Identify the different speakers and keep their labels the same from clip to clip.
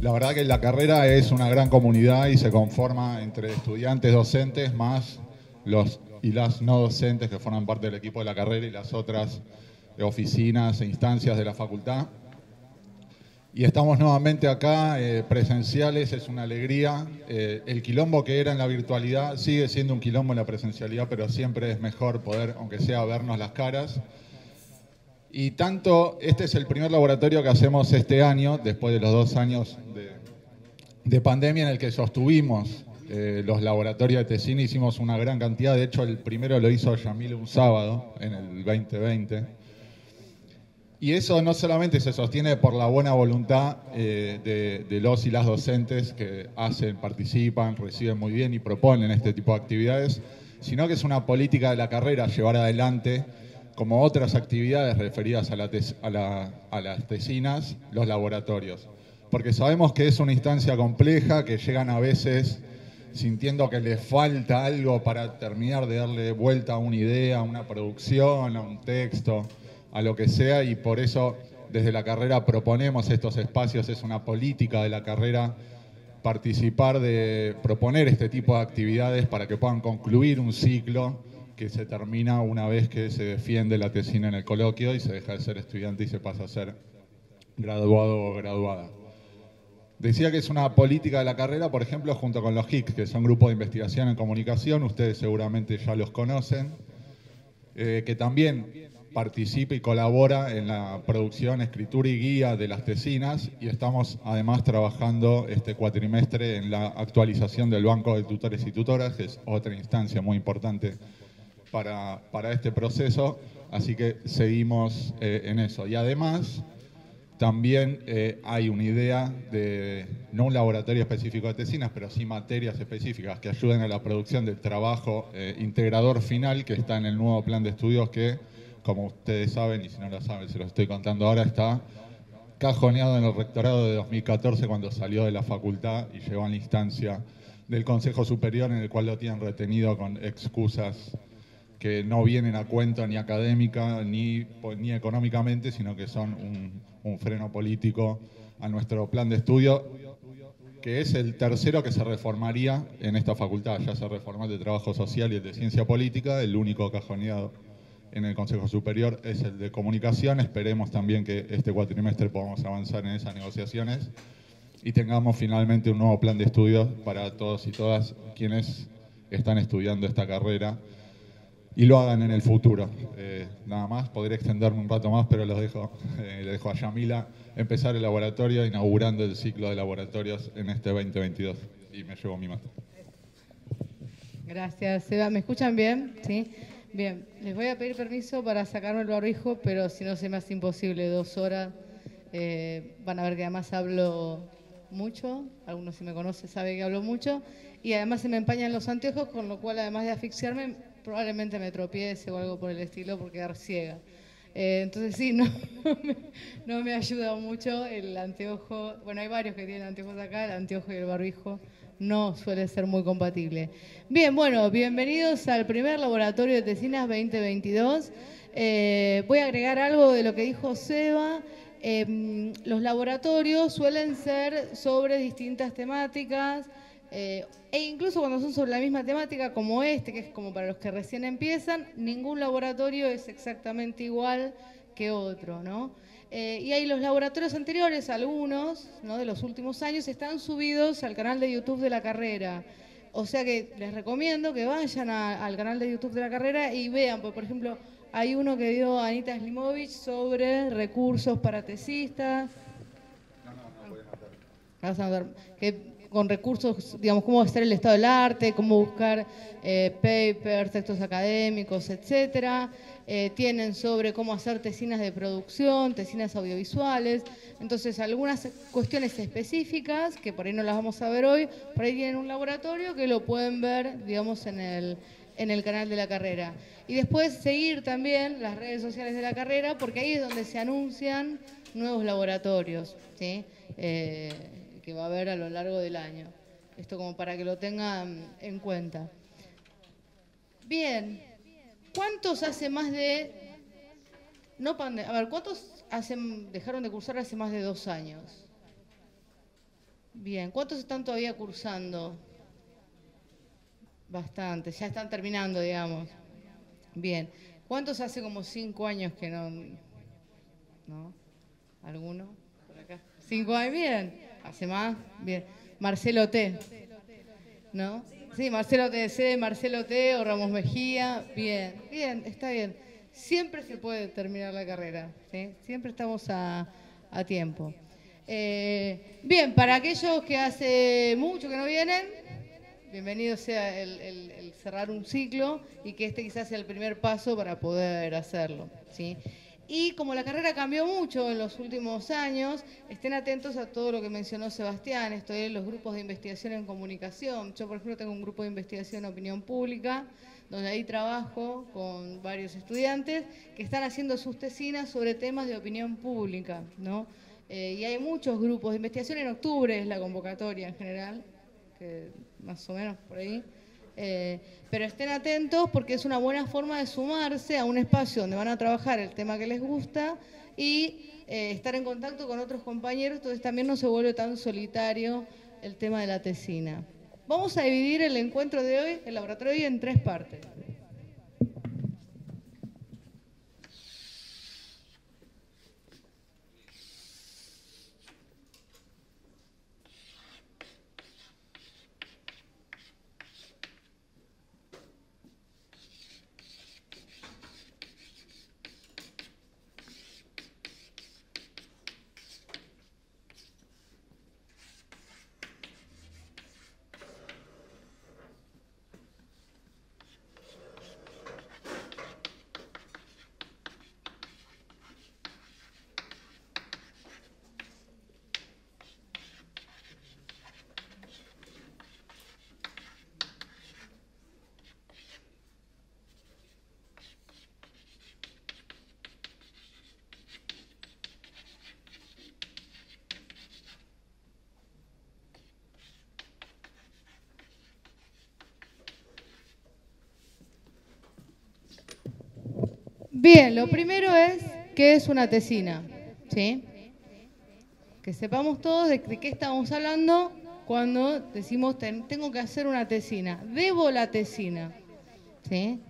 Speaker 1: La verdad que la carrera es una gran comunidad y se conforma entre estudiantes, docentes, más los y las no docentes que forman parte del equipo de la carrera y las otras oficinas e instancias de la facultad. Y estamos nuevamente acá, presenciales, es una alegría. El quilombo que era en la virtualidad sigue siendo un quilombo en la presencialidad, pero siempre es mejor poder, aunque sea, vernos las caras. Y tanto, este es el primer laboratorio que hacemos este año, después de los 2 años de pandemia, en el que sostuvimos los laboratorios de Tesina. Hicimos una gran cantidad, de hecho el primero lo hizo Yamile un sábado, en el 2020. Y eso no solamente se sostiene por la buena voluntad de los y las docentes que hacen, participan, reciben muy bien y proponen este tipo de actividades, sino que es una política de la carrera llevar adelante, como otras actividades referidas a las tesinas, los laboratorios. Porque sabemos que es una instancia compleja, que llegan a veces sintiendo que les falta algo para terminar de darle vuelta a una idea, a una producción, a un texto, a lo que sea, y por eso desde la carrera proponemos estos espacios. Es una política de la carrera participar de proponer este tipo de actividades para que puedan concluir un ciclo que se termina una vez que se defiende la tesina en el coloquio y se deja de ser estudiante y se pasa a ser graduado o graduada. Decía que es una política de la carrera, por ejemplo, junto con los HIC, que son grupos de investigación en comunicación, ustedes seguramente ya los conocen, que también participa y colabora en la producción, escritura y guía de las tesinas, y estamos además trabajando este cuatrimestre en la actualización del Banco de Tutores y Tutoras, que es otra instancia muy importante para este proceso, así que seguimos en eso. Y además también hay una idea de, no un laboratorio específico de tesinas, pero sí materias específicas que ayuden a la producción del trabajo integrador final que está en el nuevo plan de estudios que, como ustedes saben, y si no lo saben, se los estoy contando ahora, está cajoneado en el rectorado de 2014 cuando salió de la facultad y llegó a la instancia del Consejo Superior, en el cual lo tienen retenido con excusas que no vienen a cuento ni académica ni económicamente, sino que son un freno político a nuestro plan de estudio, que es el tercero que se reformaría en esta facultad. Ya se reformó el de Trabajo Social y el de Ciencia Política, el único cajoneado en el Consejo Superior es el de Comunicación. Esperemos también que este cuatrimestre podamos avanzar en esas negociaciones y tengamos finalmente un nuevo plan de estudios para todos y todas quienes están estudiando esta carrera y lo hagan en el futuro. Nada más, podría extenderme un rato más, pero le dejo a Yamila empezar el laboratorio, inaugurando el ciclo de laboratorios en este 2022. Y me llevo mi máster.
Speaker 2: Gracias, Seba. ¿Me escuchan bien? ¿Sí? Bien, les voy a pedir permiso para sacarme el barbijo, pero si no se me hace imposible, 2 horas. Van a ver que además hablo mucho, algunos si me conocen saben que hablo mucho, y además se me empañan los anteojos, con lo cual además de asfixiarme, probablemente me tropiece o algo por el estilo por quedar ciega. Entonces sí, no me ayuda mucho el anteojo. Bueno, hay varios que tienen anteojos acá, el anteojo y el barbijo no suele ser muy compatible. Bien, bueno, bienvenidos al primer laboratorio de Tesinas 2022. Voy a agregar algo de lo que dijo Seba. Los laboratorios suelen ser sobre distintas temáticas, e incluso cuando son sobre la misma temática como este, que es como para los que recién empiezan, ningún laboratorio es exactamente igual que otro, ¿no? Y ahí los laboratorios anteriores, algunos, ¿no?, de los últimos años, están subidos al canal de YouTube de la carrera. O sea que les recomiendo que vayan al canal de YouTube de la carrera y vean, por ejemplo, hay uno que dio Anita Slimovich sobre recursos para tesistas. Vas a notar que con recursos, digamos, cómo hacer el estado del arte, cómo buscar papers, textos académicos, etcétera. Tienen sobre cómo hacer tesinas de producción, tesinas audiovisuales. Entonces, algunas cuestiones específicas, que por ahí no las vamos a ver hoy, por ahí tienen un laboratorio que lo pueden ver, digamos, en el canal de la carrera. Y después seguir también las redes sociales de la carrera, porque ahí es donde se anuncian nuevos laboratorios, ¿sí? Que va a haber a lo largo del año. Esto como para que lo tengan en cuenta. Bien, ¿cuántos hace más de... No a ver, ¿cuántos dejaron de cursar hace más de 2 años? Bien, ¿cuántos están todavía cursando? Bastante, ya están terminando, digamos. Bien, ¿cuántos hace como 5 años que no? ¿No? ¿Alguno? Por acá. 5 años, bien. ¿Hace más? Bien. Marcelo T. ¿No? Sí, Marcelo T. C, Marcelo T. o Ramos Mejía. Bien, bien, está bien. Siempre se puede terminar la carrera, ¿sí? Siempre estamos a tiempo. Bien, para aquellos que hace mucho que no vienen, bienvenido sea el cerrar un ciclo y que este quizás sea el primer paso para poder hacerlo, ¿sí? Y como la carrera cambió mucho en los últimos años, estén atentos a todo lo que mencionó Sebastián, esto es los grupos de investigación en comunicación. Yo, por ejemplo, tengo un grupo de investigación en opinión pública, donde ahí trabajo con varios estudiantes que están haciendo sus tesinas sobre temas de opinión pública, ¿no? Y hay muchos grupos de investigación, en octubre es la convocatoria en general, que más o menos por ahí. Pero estén atentos porque es una buena forma de sumarse a un espacio donde van a trabajar el tema que les gusta y estar en contacto con otros compañeros, entonces también no se vuelve tan solitario el tema de la tesina. Vamos a dividir el encuentro de hoy, el laboratorio de hoy, en 3 partes. Bien, lo primero es, ¿qué es una tesina? ¿Sí? Que sepamos todos de qué estamos hablando cuando decimos tengo que hacer una tesina. Debo la tesina. ¿Sí?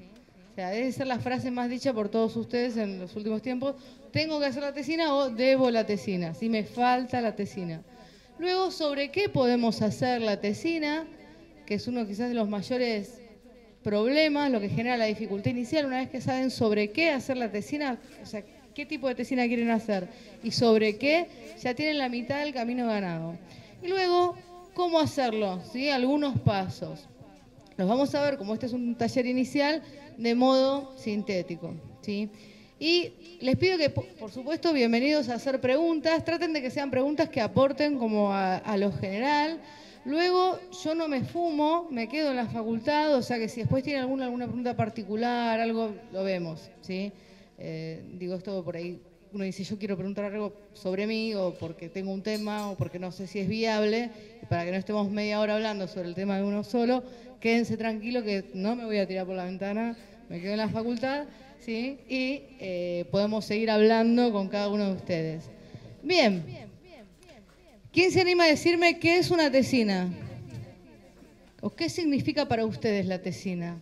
Speaker 2: O sea, debe ser la frase más dicha por todos ustedes en los últimos tiempos. Tengo que hacer la tesina o debo la tesina. Si me falta la tesina. Luego, ¿sobre qué podemos hacer la tesina? Que es uno quizás de los mayores problemas, lo que genera la dificultad inicial. Una vez que saben sobre qué hacer la tesina, o sea, qué tipo de tesina quieren hacer y sobre qué, ya tienen la mitad del camino ganado. Y luego, ¿cómo hacerlo? ¿Sí? Algunos pasos. Los vamos a ver, como este es un taller inicial, de modo sintético, ¿sí? Y les pido que, por supuesto, bienvenidos a hacer preguntas. Traten de que sean preguntas que aporten como a lo general. Luego, yo no me fumo, me quedo en la facultad, o sea que si después tienen alguna pregunta particular, algo, lo vemos, ¿sí? Digo esto por ahí, uno dice, yo quiero preguntar algo sobre mí, o porque tengo un tema, o porque no sé si es viable, para que no estemos media hora hablando sobre el tema de uno solo, quédense tranquilos que no me voy a tirar por la ventana, me quedo en la facultad, ¿sí? Y podemos seguir hablando con cada uno de ustedes. Bien. ¿Quién se anima a decirme qué es una tesina? ¿O qué significa para ustedes la tesina?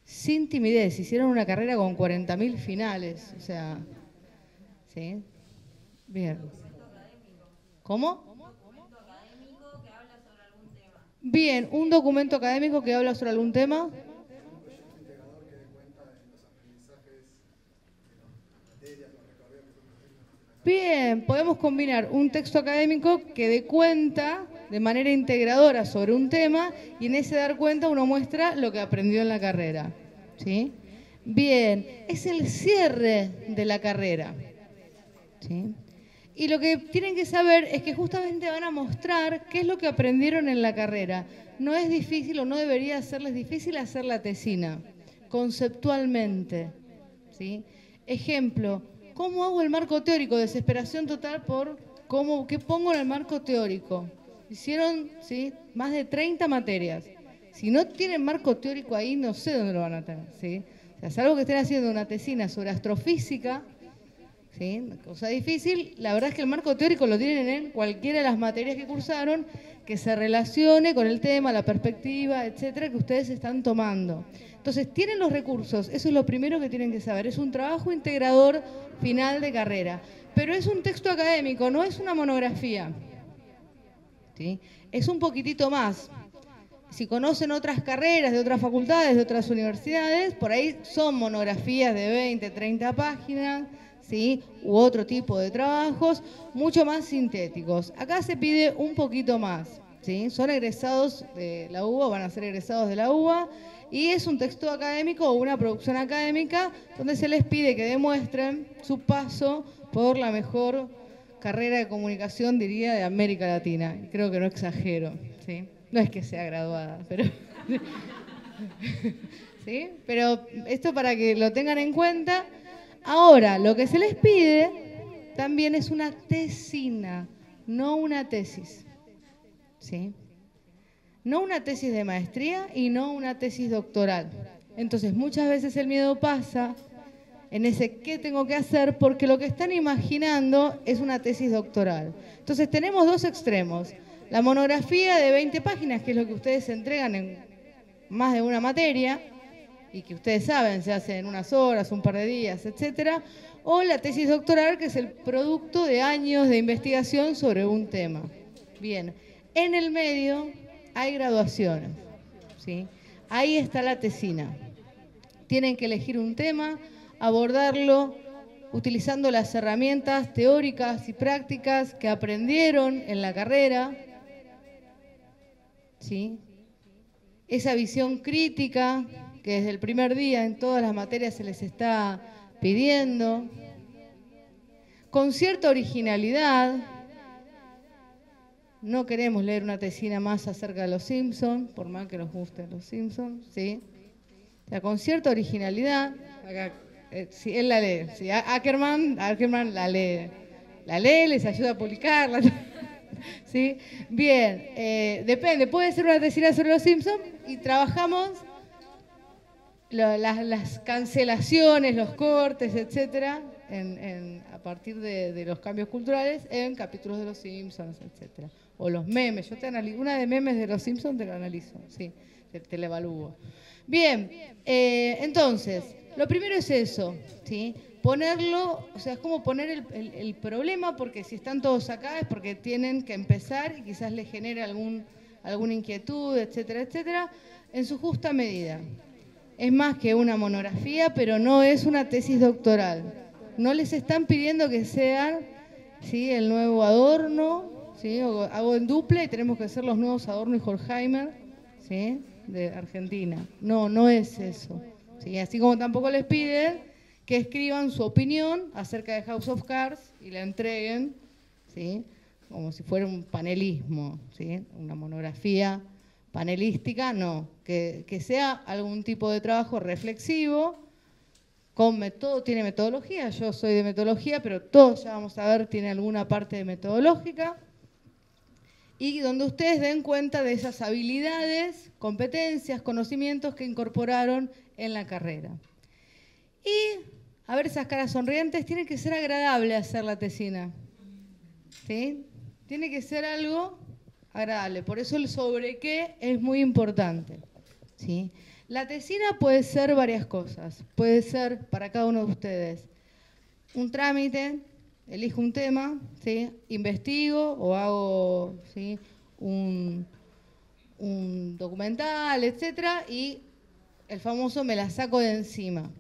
Speaker 2: Sin timidez, hicieron una carrera con 40.000 finales, o sea, ¿sí? Bien. ¿Cómo? Bien, un documento académico que habla sobre algún tema. Bien, podemos combinar un texto académico que dé cuenta de manera integradora sobre un tema y en ese dar cuenta uno muestra lo que aprendió en la carrera. ¿Sí? Bien, es el cierre de la carrera. ¿Sí? Y lo que tienen que saber es que justamente van a mostrar qué es lo que aprendieron en la carrera. No es difícil o no debería serles difícil hacer la tesina, conceptualmente. ¿Sí? Ejemplo, ¿cómo hago el marco teórico? Desesperación total por qué pongo en el marco teórico. Hicieron, ¿sí?, más de 30 materias. Si no tienen marco teórico ahí, no sé dónde lo van a tener. ¿Sí? O sea, salvo que estén haciendo una tesina sobre astrofísica, ¿sí? Una cosa difícil. La verdad es que el marco teórico lo tienen en cualquiera de las materias que cursaron, que se relacione con el tema, la perspectiva, etcétera, que ustedes están tomando. Entonces, tienen los recursos, eso es lo primero que tienen que saber. Es un trabajo integrador final de carrera. Pero es un texto académico, no es una monografía. ¿Sí? Es un poquitito más. Si conocen otras carreras de otras facultades, de otras universidades, por ahí son monografías de 20, 30 páginas, ¿sí? U otro tipo de trabajos, mucho más sintéticos. Acá se pide un poquito más, ¿sí? Son egresados de la UBA, van a ser egresados de la UBA, y es un texto académico o una producción académica donde se les pide que demuestren su paso por la mejor carrera de comunicación, diría, de América Latina. Creo que no exagero, ¿sí? No es que sea graduada, pero... ¿sí? Pero esto para que lo tengan en cuenta. Ahora, lo que se les pide también es una tesina, no una tesis. ¿Sí? No una tesis de maestría y no una tesis doctoral. Entonces, muchas veces el miedo pasa en ese qué tengo que hacer, porque lo que están imaginando es una tesis doctoral. Entonces, tenemos dos extremos. La monografía de 20 páginas, que es lo que ustedes entregan en más de una materia, y que ustedes saben, se hace en unas horas, un par de días, etcétera, o la tesis doctoral, que es el producto de años de investigación sobre un tema. Bien, en el medio hay graduaciones, ¿sí? Ahí está la tesina. Tienen que elegir un tema, abordarlo utilizando las herramientas teóricas y prácticas que aprendieron en la carrera, ¿sí? Esa visión crítica que desde el primer día en todas las materias se les está pidiendo, con cierta originalidad. No queremos leer una tesina más acerca de los Simpsons, por más que nos gusten los Simpsons, ¿sí? O sea, con cierta originalidad. Acá, si él la lee, si Ackerman la lee, les ayuda a publicarla. ¿Sí? Bien, depende, puede ser una tesina sobre los Simpsons y trabajamos las cancelaciones, los cortes, etcétera, a partir de los cambios culturales en capítulos de los Simpsons, etcétera. O los memes, yo te analizo, una de memes de los Simpsons te lo analizo, sí, te la evalúo. Bien, entonces, lo primero es eso, ¿sí? Ponerlo, o sea, es como poner el problema, porque si están todos acá es porque tienen que empezar y quizás les genere alguna inquietud, etcétera, etcétera, en su justa medida. Es más que una monografía, pero no es una tesis doctoral. No les están pidiendo que sean, ¿sí?, el nuevo Adorno, ¿sí? O hago en dupla y tenemos que ser los nuevos Adorno y Horkheimer, ¿sí?, de Argentina. No, no es eso, ¿sí? Así como tampoco les piden que escriban su opinión acerca de House of Cards y la entreguen, ¿sí?, como si fuera un panelismo, ¿sí?, una monografía panelística, no, que sea algún tipo de trabajo reflexivo, tiene metodología, yo soy de metodología, pero todos ya vamos a ver, tiene alguna parte de metodológica, y donde ustedes den cuenta de esas habilidades, competencias, conocimientos que incorporaron en la carrera. Y, a ver esas caras sonrientes, tiene que ser agradable hacer la tesina, ¿sí? Tiene que ser algo agradable, por eso el sobre qué es muy importante, ¿sí? La tesina puede ser varias cosas, puede ser para cada uno de ustedes un trámite, elijo un tema, ¿sí?, investigo o hago, ¿sí?, un documental, etcétera, y el famoso me la saco de encima.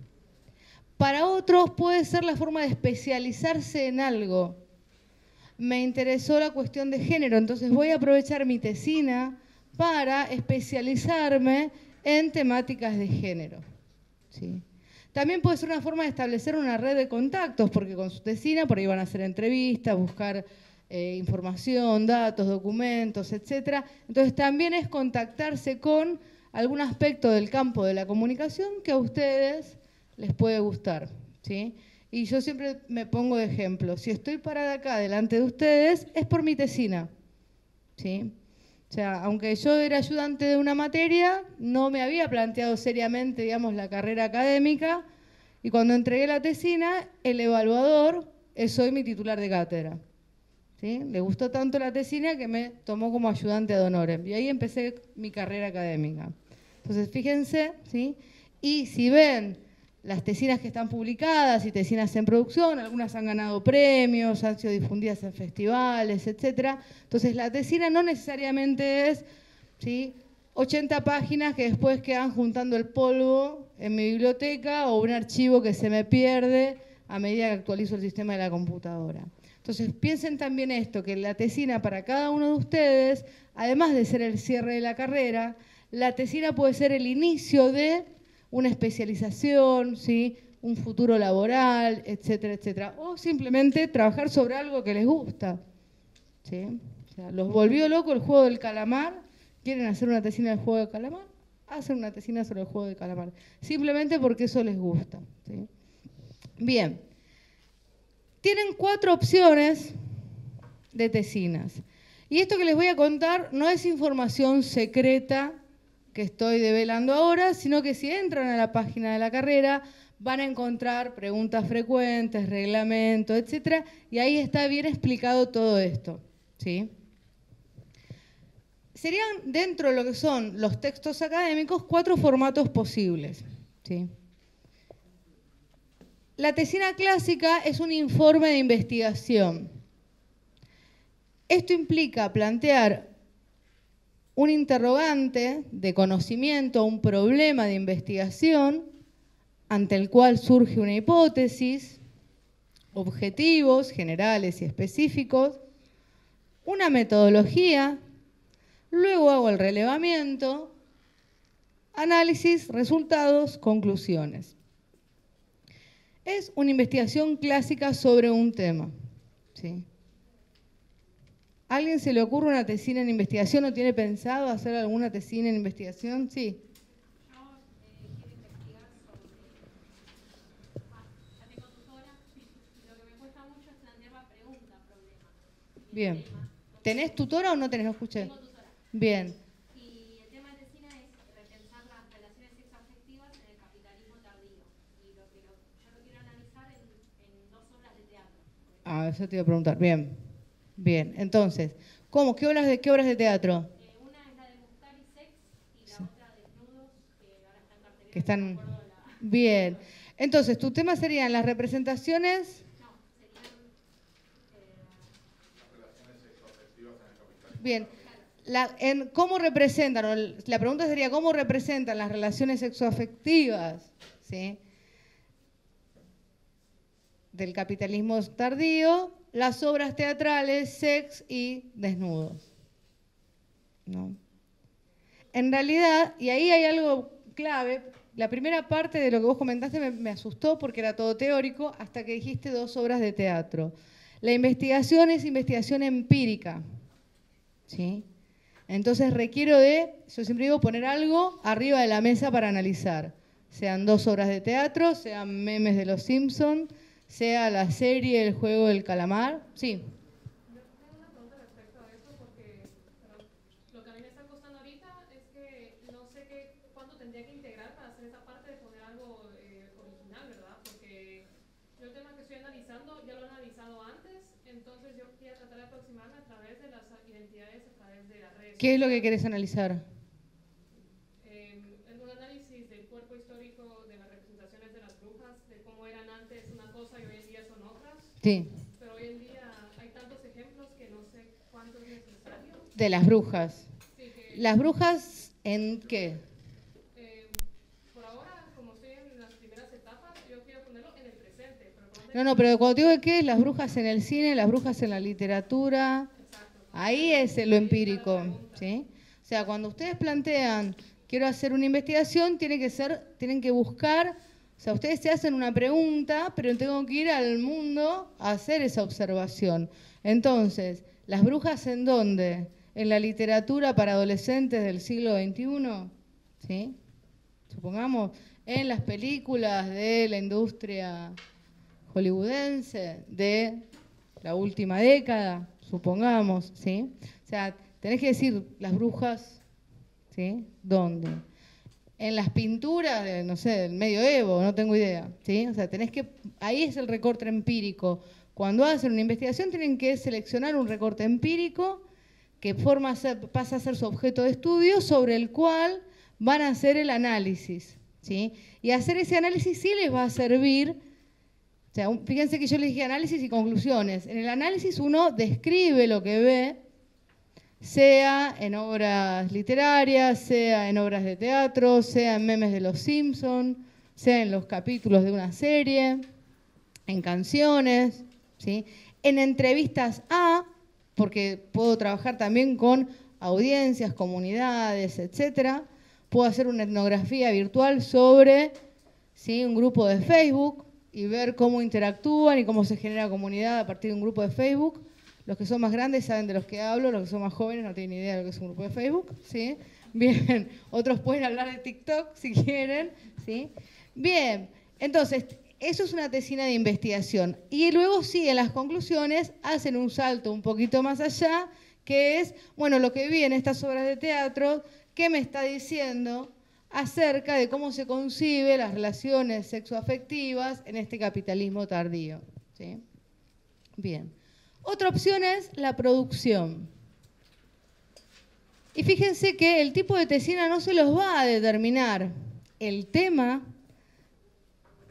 Speaker 2: Para otros puede ser la forma de especializarse en algo. Me interesó la cuestión de género, entonces voy a aprovechar mi tesina para especializarme en temáticas de género, ¿sí? También puede ser una forma de establecer una red de contactos, porque con su tesina por ahí van a hacer entrevistas, buscar información, datos, documentos, etcétera. Entonces también es contactarse con algún aspecto del campo de la comunicación que a ustedes les puede gustar, ¿sí? Y yo siempre me pongo de ejemplo. Si estoy parada acá delante de ustedes, es por mi tesina, ¿sí? O sea, aunque yo era ayudante de una materia, no me había planteado seriamente, digamos, la carrera académica. Y cuando entregué la tesina, el evaluador es hoy mi titular de cátedra. ¿Sí? Le gustó tanto la tesina que me tomó como ayudante ad honorem. Y ahí empecé mi carrera académica. Entonces, fíjense, ¿sí? Y si ven las tesinas que están publicadas y tesinas en producción, algunas han ganado premios, han sido difundidas en festivales, etc. Entonces, la tesina no necesariamente es, ¿sí?, 80 páginas que después quedan juntando el polvo en mi biblioteca o un archivo que se me pierde a medida que actualizo el sistema de la computadora. Entonces, piensen también esto, que la tesina para cada uno de ustedes, además de ser el cierre de la carrera, la tesina puede ser el inicio de una especialización, ¿sí?, un futuro laboral, etcétera, etcétera. O simplemente trabajar sobre algo que les gusta, ¿sí? O sea, los volvió loco el juego del calamar. ¿Quieren hacer una tesina del juego del calamar? Hacen una tesina sobre el juego del calamar. Simplemente porque eso les gusta, ¿sí? Bien. Tienen 4 opciones de tesinas. Y esto que les voy a contar no es información secreta que estoy develando ahora, sino que si entran a la página de la carrera van a encontrar preguntas frecuentes, reglamento, etc. Y ahí está bien explicado todo esto, ¿sí? Serían, dentro de lo que son los textos académicos, 4 formatos posibles, ¿sí? La tesina clásica es un informe de investigación. Esto implica plantear un interrogante de conocimiento, un problema de investigación ante el cual surge una hipótesis, objetivos generales y específicos, una metodología, luego hago el relevamiento, análisis, resultados, conclusiones. Es una investigación clásica sobre un tema, ¿sí? ¿A alguien se le ocurre una tesina en investigación o tiene pensado hacer alguna tesina en investigación? Sí.
Speaker 3: Yo quiero investigar sobre... ya tengo tutora y lo que me cuesta mucho es plantear la pregunta, problema.
Speaker 2: Bien. ¿Tenés tutora o no tenés? No escuché.
Speaker 3: Tengo tutora.
Speaker 2: Bien.
Speaker 3: Y el tema de tesina es repensar las relaciones sexoafectivas en el capitalismo tardío. Y yo lo quiero analizar en 2 obras de teatro.
Speaker 2: Ah, eso te iba a preguntar. Bien. Bien. Entonces, ¿cómo? ¿Qué obras de teatro?
Speaker 3: Una es la de Buscar y Sex y la otra Desnudos, que ahora está en cartelera.
Speaker 2: Que están... Bien. Entonces, ¿tu tema serían las representaciones?
Speaker 3: No, serían...
Speaker 1: Las relaciones sexoafectivas en el capitalismo.
Speaker 2: Bien. ¿Cómo representan? La pregunta sería, ¿cómo representan las relaciones sexoafectivas, ¿sí?, del capitalismo tardío las obras teatrales, Sex y Desnudos? ¿No? En realidad, y ahí hay algo clave, la primera parte de lo que vos comentaste me asustó porque era todo teórico hasta que dijiste 2 obras de teatro. La investigación es investigación empírica, ¿sí? Entonces requiero yo siempre digo, poner algo arriba de la mesa para analizar. Sean 2 obras de teatro, sean memes de los Simpsons, sea la serie El juego del calamar. Sí.
Speaker 4: Yo tengo una pregunta respecto a eso porque lo que a mí me está costando ahorita es que no sé cuánto tendría que integrar para hacer esa parte de poner algo original, ¿verdad? Porque yo el tema que estoy analizando ya lo he analizado antes, entonces yo quería tratar de aproximarme a través de las identidades, a través de las redes.
Speaker 2: ¿Qué es lo que querés analizar?
Speaker 4: Un análisis del cuerpo histórico de las representaciones de las brujas, de cómo eran antes una cosa y hoy en día son otras.
Speaker 2: Sí.
Speaker 4: Pero hoy en día hay tantos ejemplos que no sé cuánto es necesario.
Speaker 2: De las brujas.
Speaker 4: Sí,
Speaker 2: ¿Las brujas en qué?
Speaker 4: Por ahora, como estoy en las primeras etapas, yo quiero ponerlo en el presente.
Speaker 2: No, pero cuando digo de qué, las brujas en el cine, las brujas en la literatura,
Speaker 4: Exacto.
Speaker 2: ahí es lo empírico, ¿sí? O sea, cuando ustedes plantean, quiero hacer una investigación, tienen que buscar, o sea, ustedes se hacen una pregunta, pero tengo que ir al mundo a hacer esa observación. Entonces, ¿las brujas en dónde? ¿En la literatura para adolescentes del siglo XXI? ¿Sí? Supongamos, en las películas de la industria hollywoodense de la última década, supongamos, ¿sí? O sea, tenés que decir las brujas, ¿sí? ¿Dónde? En las pinturas de, no sé, del medioevo, no tengo idea, ¿sí? O sea, ahí es el recorte empírico. Cuando hacen una investigación tienen que seleccionar un recorte empírico que pasa a ser su objeto de estudio, sobre el cual van a hacer el análisis, ¿sí? Y hacer ese análisis sí les va a servir. O sea, fíjense que yo les dije análisis y conclusiones. En el análisis uno describe lo que ve, sea en obras literarias, sea en obras de teatro, sea en memes de los Simpsons, sea en los capítulos de una serie, en canciones, ¿sí? En entrevistas porque puedo trabajar también con audiencias, comunidades, etcétera. Puedo hacer una etnografía virtual sobre, ¿sí?, un grupo de Facebook y ver cómo interactúan y cómo se genera comunidad a partir de un grupo de Facebook. Los que son más grandes saben de los que hablo, los que son más jóvenes no tienen ni idea de lo que es un grupo de Facebook, ¿sí? Bien, otros pueden hablar de TikTok si quieren, ¿sí? Bien, entonces, eso es una tesina de investigación. Y luego sí, en las conclusiones hacen un salto un poquito más allá, que es, bueno, lo que vi en estas obras de teatro, ¿qué me está diciendo acerca de cómo se concibe las relaciones sexoafectivas en este capitalismo tardío? ¿Sí? Bien. Otra opción es la producción. Y fíjense que el tipo de tesina no se los va a determinar el tema,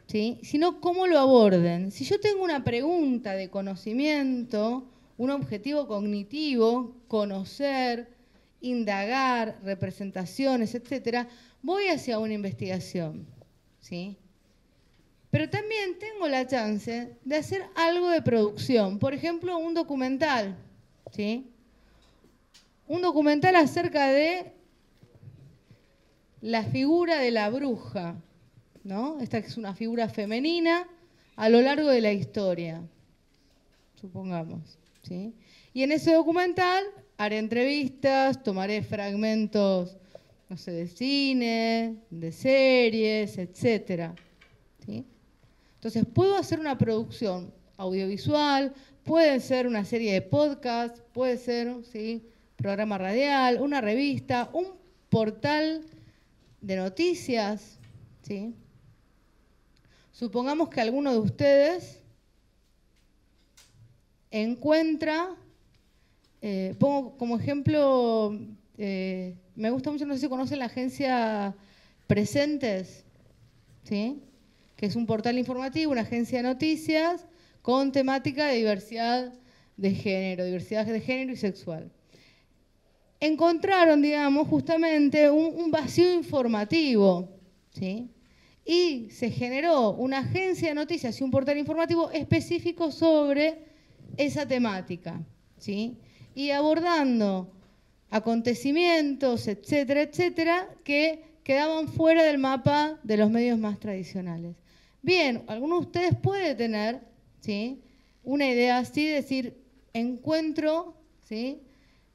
Speaker 2: ¿sí?, sino cómo lo aborden. Si yo tengo una pregunta de conocimiento, un objetivo cognitivo, conocer, indagar, representaciones, etcétera, voy hacia una investigación, ¿sí? Pero también tengo la chance de hacer algo de producción, por ejemplo, un documental, ¿sí? Un documental acerca de la figura de la bruja, ¿no? Esta es una figura femenina a lo largo de la historia, supongamos, ¿sí? Y en ese documental haré entrevistas, tomaré fragmentos, no sé, de cine, de series, etcétera, ¿sí? Entonces, puedo hacer una producción audiovisual, puede ser una serie de podcasts, puede ser, ¿sí?, programa radial, una revista, un portal de noticias, ¿sí? Supongamos que alguno de ustedes encuentra, pongo como ejemplo, me gusta mucho, no sé si conocen la agencia Presentes, ¿sí?, que es un portal informativo, una agencia de noticias con temática de diversidad de género y sexual. Encontraron, digamos, justamente un vacío informativo, ¿sí? Y se generó una agencia de noticias y un portal informativo específico sobre esa temática, ¿sí? Y abordando acontecimientos, etcétera, etcétera, que quedaban fuera del mapa de los medios más tradicionales. Bien, alguno de ustedes puede tener, ¿sí?, una idea así, decir, encuentro, ¿sí?,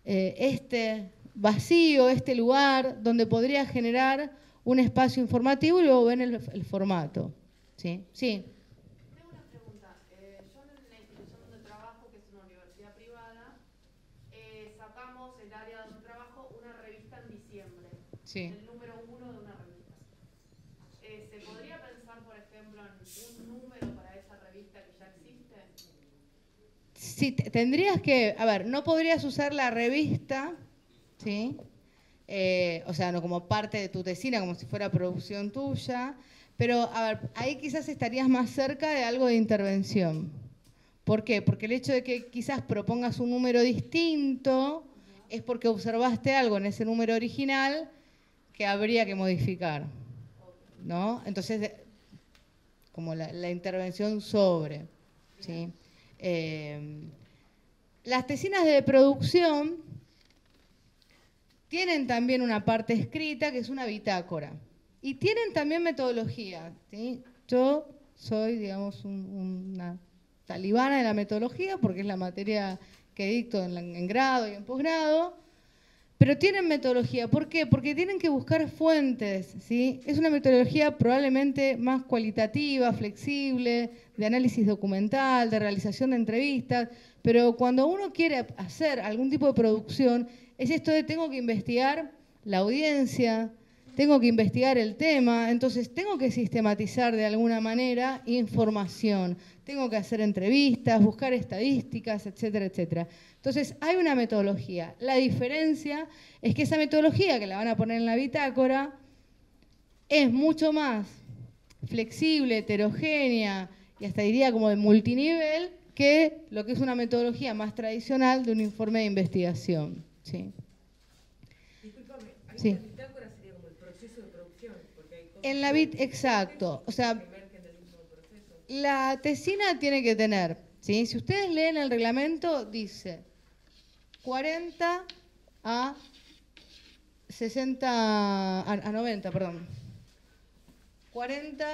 Speaker 2: este vacío, este lugar donde podría generar un espacio informativo y luego ven el formato. ¿Sí? Sí.
Speaker 5: Tengo una pregunta. Yo en la institución donde trabajo, que es una universidad privada, sacamos el área donde trabajo una revista en diciembre.
Speaker 2: Sí.
Speaker 5: El número 1 de una revista. ¿Se podría pensar, por ejemplo, en un número para esa revista que ya existe?
Speaker 2: Sí, tendrías que, a ver, no podrías usar la revista, ¿sí? O sea, no como parte de tu tesina, como si fuera producción tuya, pero a ver, ahí quizás estarías más cerca de algo de intervención. ¿Por qué? Porque el hecho de que quizás propongas un número distinto es porque observaste algo en ese número original que habría que modificar, ¿no? Entonces, como la intervención sobre, ¿sí? Las tesinas de producción tienen también una parte escrita que es una bitácora y tienen también metodología, ¿sí? Yo soy, digamos, una talibana de la metodología porque es la materia que dicto en grado y en posgrado, pero tienen metodología. ¿Por qué? Porque tienen que buscar fuentes, ¿sí? Es una metodología probablemente más cualitativa, flexible, de análisis documental, de realización de entrevistas, pero cuando uno quiere hacer algún tipo de producción, es esto de tengo que investigar la audiencia, tengo que investigar el tema, entonces tengo que sistematizar de alguna manera información, tengo que hacer entrevistas, buscar estadísticas, etcétera, etcétera. Entonces hay una metodología. La diferencia es que esa metodología que la van a poner en la bitácora es mucho más flexible, heterogénea y hasta diría como de multinivel que lo que es una metodología más tradicional de un informe de investigación. ¿Sí?
Speaker 6: Discúlpame, ahí
Speaker 2: Sí.
Speaker 6: la bitácora sería como el proceso de producción, porque hay cosas
Speaker 2: En la exacto, o sea,
Speaker 6: que emergen del mismo proceso.
Speaker 2: la tesina tiene que tener, ¿sí? Si ustedes leen el reglamento, dice 40 a 60, a 90, perdón. 40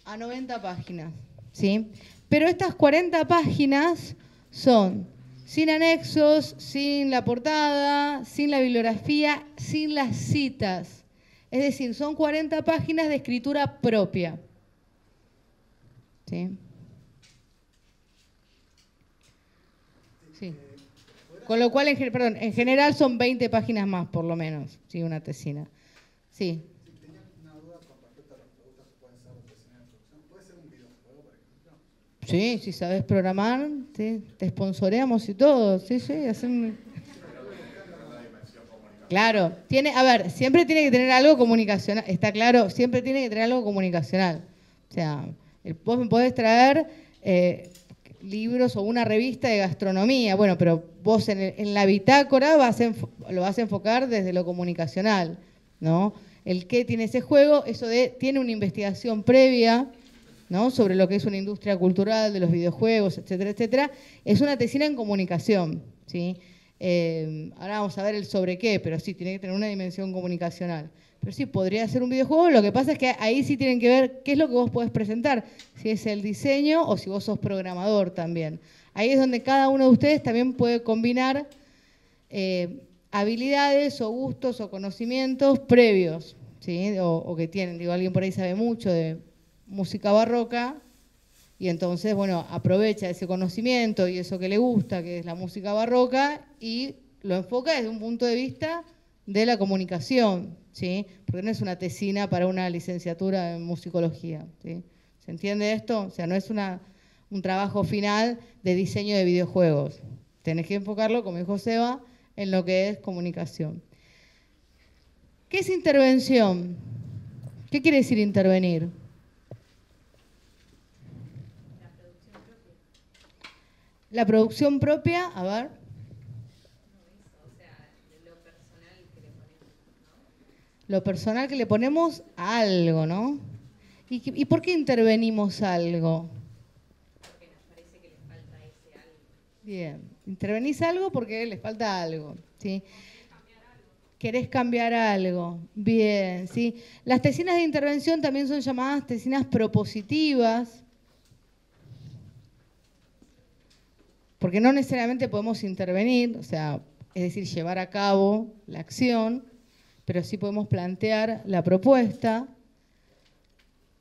Speaker 2: a 90 páginas, ¿sí? Pero estas 40 páginas son sin anexos, sin la portada, sin la bibliografía, sin las citas. Es decir, son 40 páginas de escritura propia. ¿Sí? Sí. Con lo cual, en general son 20 páginas más, por lo menos, ¿sí? Una tesina. Sí.
Speaker 7: Tenía una duda con respecto a las preguntas que pueden ser de tesina de producción. ¿Puede ser un videojuego, por ejemplo?
Speaker 2: Sí, si sabes programar, ¿sí? Te sponsoreamos y todo. Sí, sí, hacen... Claro, a ver, siempre tiene que tener algo comunicacional, está claro, siempre tiene que tener algo comunicacional. O sea, vos me podés traer libros o una revista de gastronomía, bueno, pero vos en la bitácora lo vas a enfocar desde lo comunicacional, ¿no? El qué tiene ese juego, tiene una investigación previa, ¿no? Sobre lo que es una industria cultural de los videojuegos, etcétera, etcétera. Es una tesina en comunicación, ¿sí? Ahora vamos a ver el sobre qué, pero sí, tiene que tener una dimensión comunicacional. Pero sí, podría ser un videojuego, lo que pasa es que ahí sí tienen que ver qué es lo que vos podés presentar, si es el diseño o si vos sos programador también. Ahí es donde cada uno de ustedes también puede combinar habilidades o gustos o conocimientos previos, ¿sí? O que tienen, digo, alguien por ahí sabe mucho de música barroca, y entonces, bueno, aprovecha ese conocimiento y eso que le gusta, que es la música barroca, y lo enfoca desde un punto de vista de la comunicación, ¿sí? Porque no es una tesina para una licenciatura en musicología, ¿sí? ¿Se entiende esto? O sea, no es un trabajo final de diseño de videojuegos. Tenés que enfocarlo, como dijo Seba, en lo que es comunicación. ¿Qué es intervención? ¿Qué quiere decir intervenir? La producción propia, a ver. Lo personal que le ponemos a algo, ¿no? ¿Y por qué intervenimos algo?
Speaker 6: Porque nos parece que les falta ese algo.
Speaker 2: Bien, intervenís algo porque les falta algo, ¿sí? Querés cambiar algo, bien, ¿sí? Las tesinas de intervención también son llamadas tesinas propositivas, porque no necesariamente podemos intervenir, o sea, es decir, llevar a cabo la acción, pero sí podemos plantear la propuesta.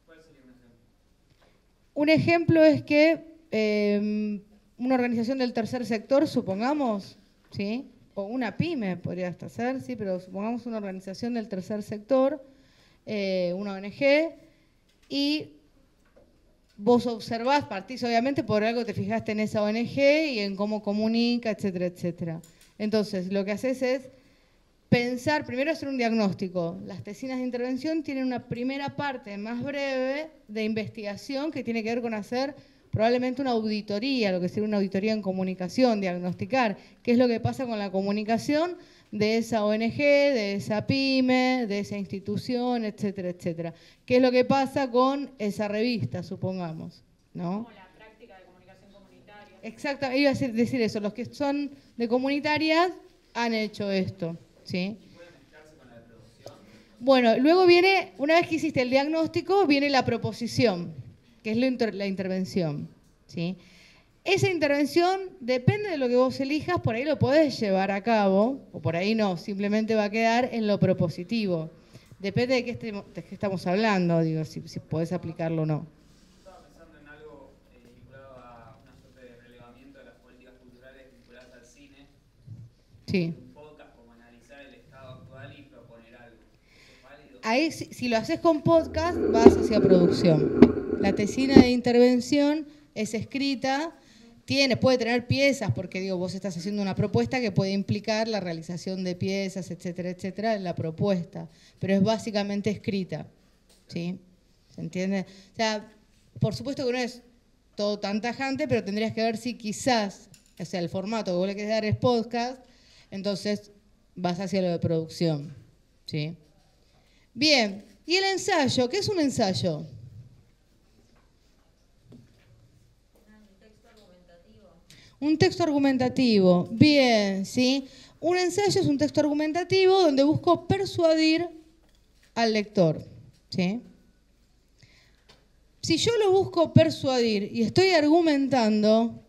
Speaker 8: ¿Cuál sería un ejemplo?
Speaker 2: Un ejemplo es que una organización del tercer sector, supongamos, ¿sí? O una pyme podría hasta ser, sí, pero supongamos una organización del tercer sector, una ONG, y vos observás, partís obviamente por algo, te fijaste en esa ONG y en cómo comunica, etcétera, etcétera. Entonces, lo que haces es pensar, primero hacer un diagnóstico. Las tesinas de intervención tienen una primera parte más breve de investigación que tiene que ver con hacer probablemente una auditoría, lo que sería una auditoría en comunicación, diagnosticar qué es lo que pasa con la comunicación de esa ONG, de esa pyme, de esa institución, etcétera, etcétera. ¿Qué es lo que pasa con esa revista, supongamos? ¿No?
Speaker 5: Como la práctica de comunicación comunitaria.
Speaker 2: Exacto, iba a decir eso, los que son de comunitarias han hecho esto, ¿sí?
Speaker 8: ¿Puede mezclarse con la de producción?
Speaker 2: Bueno, luego viene, una vez que hiciste el diagnóstico, viene la proposición, que es la intervención, ¿sí? Esa intervención, depende de lo que vos elijas, por ahí lo podés llevar a cabo, o por ahí no, simplemente va a quedar en lo propositivo. Depende de qué estamos hablando, digo, si podés aplicarlo o no.
Speaker 8: Estaba pensando en algo vinculado a una suerte de relevamiento de las políticas culturales vinculadas al cine.
Speaker 2: Sí.
Speaker 8: Un podcast como analizar el estado actual y proponer algo.
Speaker 2: ahí si lo haces con podcast, vas hacia producción. La tesina de intervención es escrita, puede tener piezas, porque digo, vos estás haciendo una propuesta que puede implicar la realización de piezas, etcétera, en la propuesta, pero es básicamente escrita, ¿sí? ¿Se entiende? O sea, por supuesto que no es todo tan tajante, pero tendrías que ver si quizás, o sea, el formato que vos le querés dar es podcast, entonces vas hacia lo de producción, ¿sí? Bien, ¿y el ensayo? ¿Qué es un ensayo? Un texto argumentativo, bien, ¿sí? Un ensayo es un texto argumentativo donde busco persuadir al lector, ¿sí? Si yo lo busco persuadir y estoy argumentando,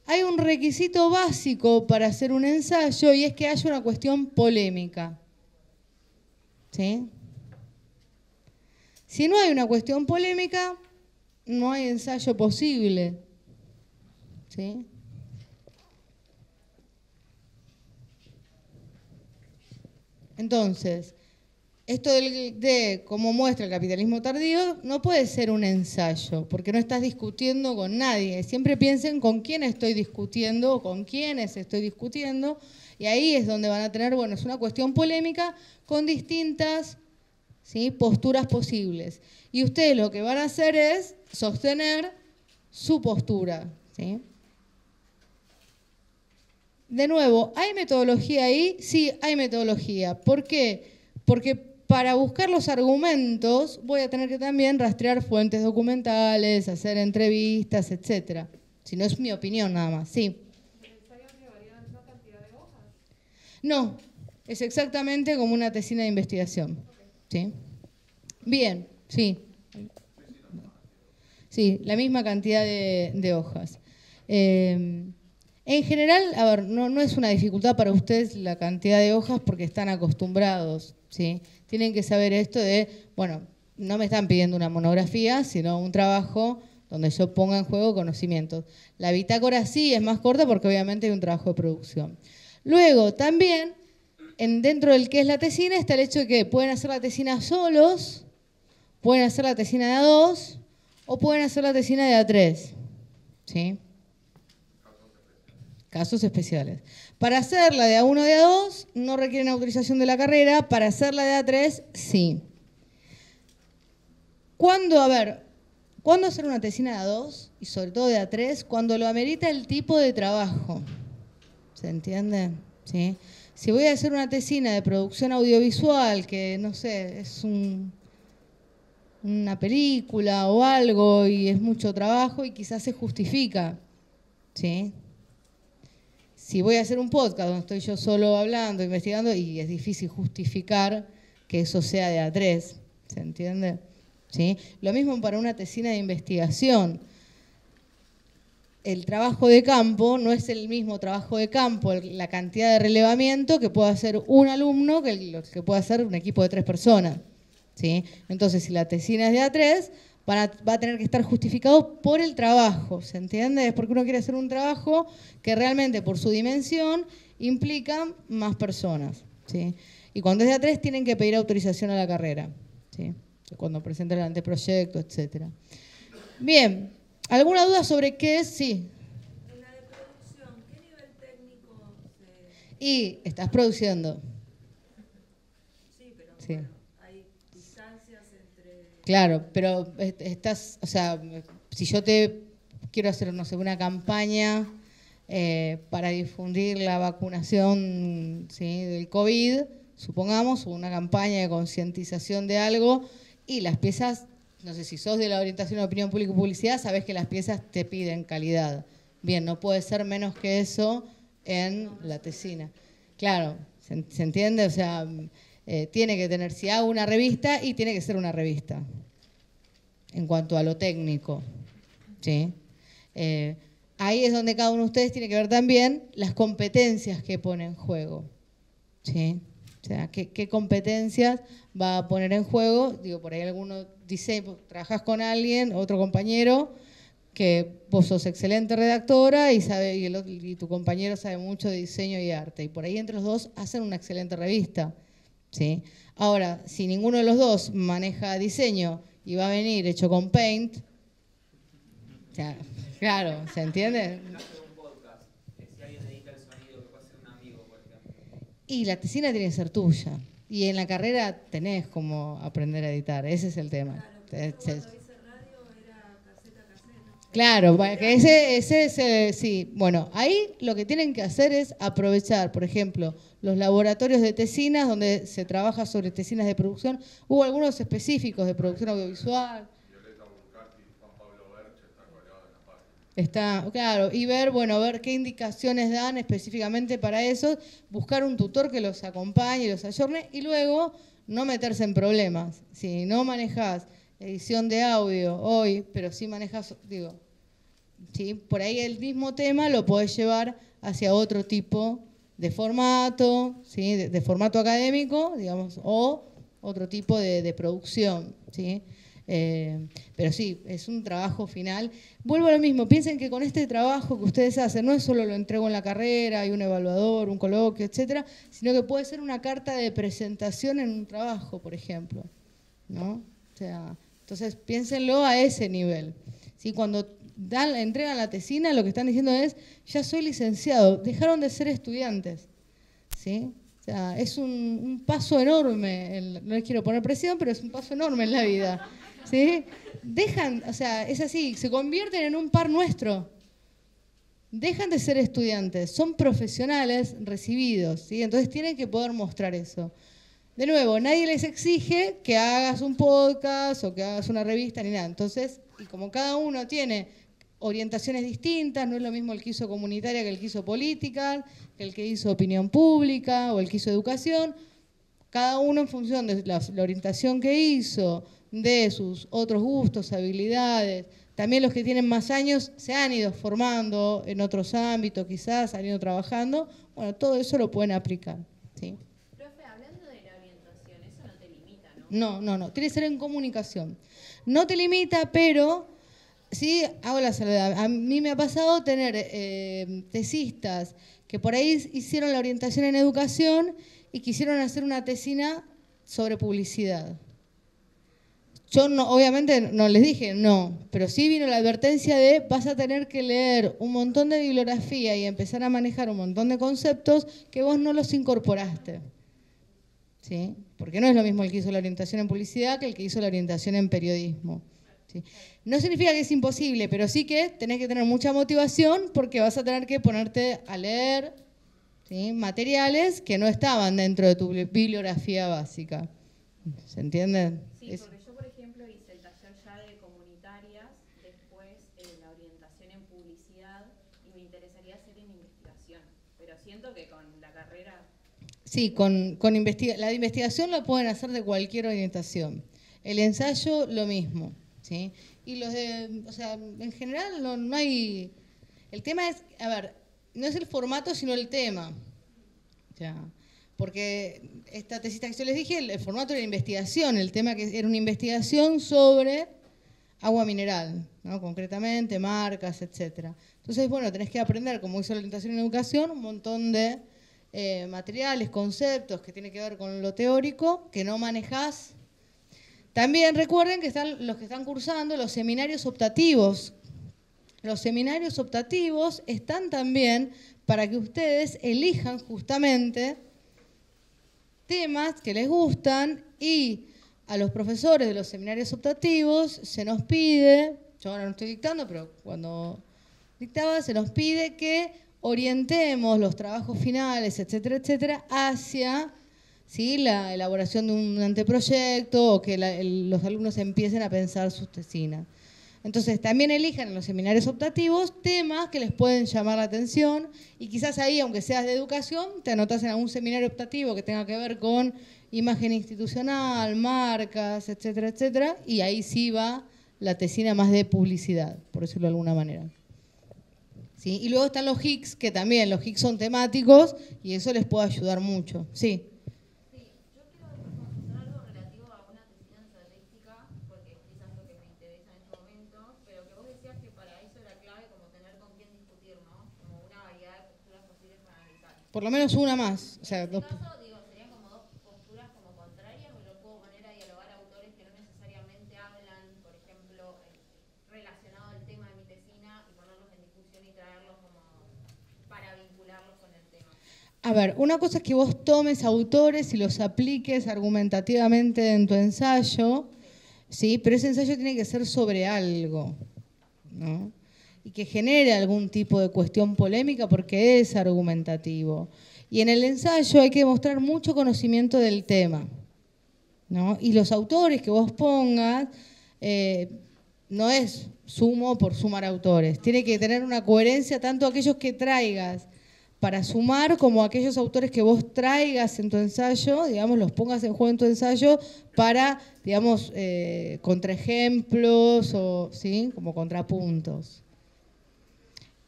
Speaker 2: hay un requisito básico para hacer un ensayo y es que haya una cuestión polémica, ¿sí? Si no hay una cuestión polémica, no hay ensayo posible, ¿sí? Entonces, esto de cómo muestra el capitalismo tardío no puede ser un ensayo, porque no estás discutiendo con nadie. Siempre piensen con quién estoy discutiendo o con quiénes estoy discutiendo, y ahí es donde van a tener, bueno, es una cuestión polémica con distintas, ¿sí?, posturas posibles. Y ustedes lo que van a hacer es sostener su postura, ¿sí? De nuevo, ¿hay metodología ahí? Sí, hay metodología. ¿Por qué? Porque para buscar los argumentos voy a tener que también rastrear fuentes documentales, hacer entrevistas, etc. Si no es mi opinión nada más, sí.
Speaker 4: ¿El ensayo llevaría una cantidad de hojas?
Speaker 2: No, es exactamente como una tesina de investigación. ¿Sí? Bien, sí. Sí, la misma cantidad de hojas. En general, a ver, no es una dificultad para ustedes la cantidad de hojas porque están acostumbrados, ¿sí? Tienen que saber esto de, bueno, no me están pidiendo una monografía, sino un trabajo donde yo ponga en juego conocimientos. La bitácora sí es más corta porque obviamente hay un trabajo de producción. Luego, también, dentro del que es la tesina, está el hecho de que pueden hacer la tesina solos, pueden hacer la tesina de A2 o pueden hacer la tesina de A3, ¿sí? Casos especiales. Para hacer la de A1 de A2 no requieren autorización de la carrera, para hacer la de A3 sí. ¿Cuándo hacer una tesina de A2 y sobre todo de A3? Cuando lo amerita el tipo de trabajo. ¿Se entiende? ¿Sí? Si voy a hacer una tesina de producción audiovisual, que no sé, es una película o algo y es mucho trabajo y quizás se justifica, ¿sí? Si voy a hacer un podcast donde estoy yo solo hablando, investigando, y es difícil justificar que eso sea de A3, ¿se entiende? ¿Sí? Lo mismo para una tesina de investigación. El trabajo de campo no es el mismo trabajo de campo, la cantidad de relevamiento que puede hacer un alumno que lo que puede hacer un equipo de 3 personas, ¿sí? Entonces, si la tesina es de A3, va a tener que estar justificado por el trabajo, ¿se entiende? Es porque uno quiere hacer un trabajo que realmente por su dimensión implica más personas, ¿sí? Y cuando es de A3 tienen que pedir autorización a la carrera, ¿sí? Cuando presentan el anteproyecto, etc. Bien, ¿alguna duda sobre qué es? Sí.
Speaker 6: En la de producción, ¿qué nivel técnico se...?
Speaker 2: Y estás produciendo.
Speaker 6: Sí, pero
Speaker 2: Sí.
Speaker 6: bueno, hay distancias entre...
Speaker 2: Claro, pero estás, o sea, si yo te quiero hacer, no sé, una campaña para difundir la vacunación, ¿sí?, del COVID, supongamos, o una campaña de concientización de algo, y las piezas, no sé, si sos de la orientación de opinión pública y publicidad, sabés que las piezas te piden calidad. Bien, no puede ser menos que eso en la tesina. Claro, ¿se entiende? O sea, tiene que tener, si hago una revista, y tiene que ser una revista, en cuanto a lo técnico, ¿sí? Ahí es donde cada uno de ustedes tiene que ver también las competencias que pone en juego, ¿sí? O sea, ¿qué competencias va a poner en juego? Digo, por ahí alguno dice, trabajás con alguien, otro compañero, que vos sos excelente redactora y tu compañero sabe mucho de diseño y arte. Y por ahí entre los dos hacen una excelente revista, ¿sí? Ahora, si ninguno de los dos maneja diseño y va a venir hecho con Paint, o sea, claro, ¿se entiende?
Speaker 8: En el caso de un podcast, si alguien edita el sonido, que puede ser un amigo, por ejemplo.
Speaker 2: Y la tesina tiene que ser tuya. Y en la carrera tenés como aprender a editar, ese es el tema.
Speaker 6: Claro, pero cuando hice radio era caseta a caseta.
Speaker 2: Claro, que ese es, sí. Bueno, ahí lo que tienen que hacer es aprovechar, por ejemplo, los laboratorios de tesinas, donde se trabaja sobre tesinas de producción. Hubo algunos específicos de producción audiovisual. Está, claro, y ver, bueno, ver qué indicaciones dan específicamente para eso, buscar un tutor que los acompañe y los ayorne, y luego no meterse en problemas. Si no manejas edición de audio hoy, pero sí manejas, digo, ¿sí? Por ahí el mismo tema lo podés llevar hacia otro tipo de formato, ¿sí? De formato académico, digamos, o otro tipo de producción, ¿sí? Pero sí, es un trabajo final. Vuelvo a lo mismo, piensen que con este trabajo que ustedes hacen, no es solo lo entrego en la carrera, hay un evaluador, un coloquio, etcétera, sino que puede ser una carta de presentación en un trabajo, por ejemplo, ¿no? O sea, entonces piénsenlo a ese nivel. ¿Sí? Cuando entregan la tesina, lo que están diciendo es, ya soy licenciado, dejaron de ser estudiantes, ¿sí? O sea, es un paso enorme, no les quiero poner presión, pero es un paso enorme en la vida, ¿sí? Dejan, o sea, es así, se convierten en un par nuestro. Dejan de ser estudiantes, son profesionales recibidos, ¿sí? Entonces tienen que poder mostrar eso. De nuevo, nadie les exige que hagas un podcast o que hagas una revista ni nada. Entonces, y como cada uno tiene orientaciones distintas, no es lo mismo el que hizo comunitaria que el que hizo política, que el que hizo opinión pública o el que hizo educación. Cada uno en función de la orientación que hizo, de sus otros gustos, habilidades. También los que tienen más años se han ido formando en otros ámbitos, quizás han ido trabajando. Bueno, todo eso lo pueden aplicar, ¿sí?
Speaker 5: Profe, hablando de la orientación, eso no te limita, ¿no?
Speaker 2: No, no, no. Tiene que ser en comunicación. No te limita, pero sí hago la salvedad. A mí me ha pasado tener tesistas que por ahí hicieron la orientación en educación y quisieron hacer una tesina sobre publicidad. Yo no, obviamente no les dije no, pero sí vino la advertencia de vas a tener que leer un montón de bibliografía y empezar a manejar un montón de conceptos que vos no los incorporaste. ¿Sí? Porque no es lo mismo el que hizo la orientación en publicidad que el que hizo la orientación en periodismo. ¿Sí? No significa que es imposible, pero sí que tenés que tener mucha motivación porque vas a tener que ponerte a leer, ¿sí? Materiales que no estaban dentro de tu bibliografía básica. ¿Se entiende?
Speaker 5: Sí, porque yo, por ejemplo, hice el taller ya de comunitarias, después la orientación en publicidad y me interesaría hacer en investigación. Pero siento que con la carrera...
Speaker 2: Sí, la de investigación lo pueden hacer de cualquier orientación. El ensayo, lo mismo, ¿sí? Y los de, o sea, en general no hay... El tema es, a ver, no es el formato, sino el tema. O sea, porque esta tesita que yo les dije, el formato era investigación, el tema que era una investigación sobre agua mineral, ¿no? Concretamente, marcas, etcétera. Entonces, bueno, tenés que aprender, como hizo la orientación en educación, un montón de materiales, conceptos que tienen que ver con lo teórico, que no manejás. También recuerden que están los que están cursando los seminarios optativos. Los seminarios optativos están también para que ustedes elijan justamente temas que les gustan y a los profesores de los seminarios optativos se nos pide, yo ahora no estoy dictando, pero cuando dictaba se nos pide que orientemos los trabajos finales, etcétera, etcétera, hacia, ¿sí?, la elaboración de un anteproyecto o que los alumnos empiecen a pensar sus tesinas. Entonces, también elijan en los seminarios optativos temas que les pueden llamar la atención y quizás ahí, aunque seas de educación, te anotas en algún seminario optativo que tenga que ver con imagen institucional, marcas, etcétera, etcétera, y ahí sí va la tesina más de publicidad, por decirlo de alguna manera. ¿Sí? Y luego están los HICS, que también los HICS son temáticos y eso les puede ayudar mucho. Sí. Por lo menos una más. O sea,
Speaker 3: En este caso, digo, serían como dos posturas como
Speaker 2: A ver, una cosa es que vos tomes autores y los apliques argumentativamente en tu ensayo, ¿sí? Pero ese ensayo tiene que ser sobre algo, ¿no? Y que genere algún tipo de cuestión polémica porque es argumentativo. Y en el ensayo hay que demostrar mucho conocimiento del tema, ¿no? Y los autores que vos pongas no es sumo por sumar autores. Tiene que tener una coherencia tanto aquellos que traigas para sumar como aquellos autores que vos traigas en tu ensayo, digamos, los pongas en juego en tu ensayo para, digamos, contraejemplos o, ¿sí? Como contrapuntos.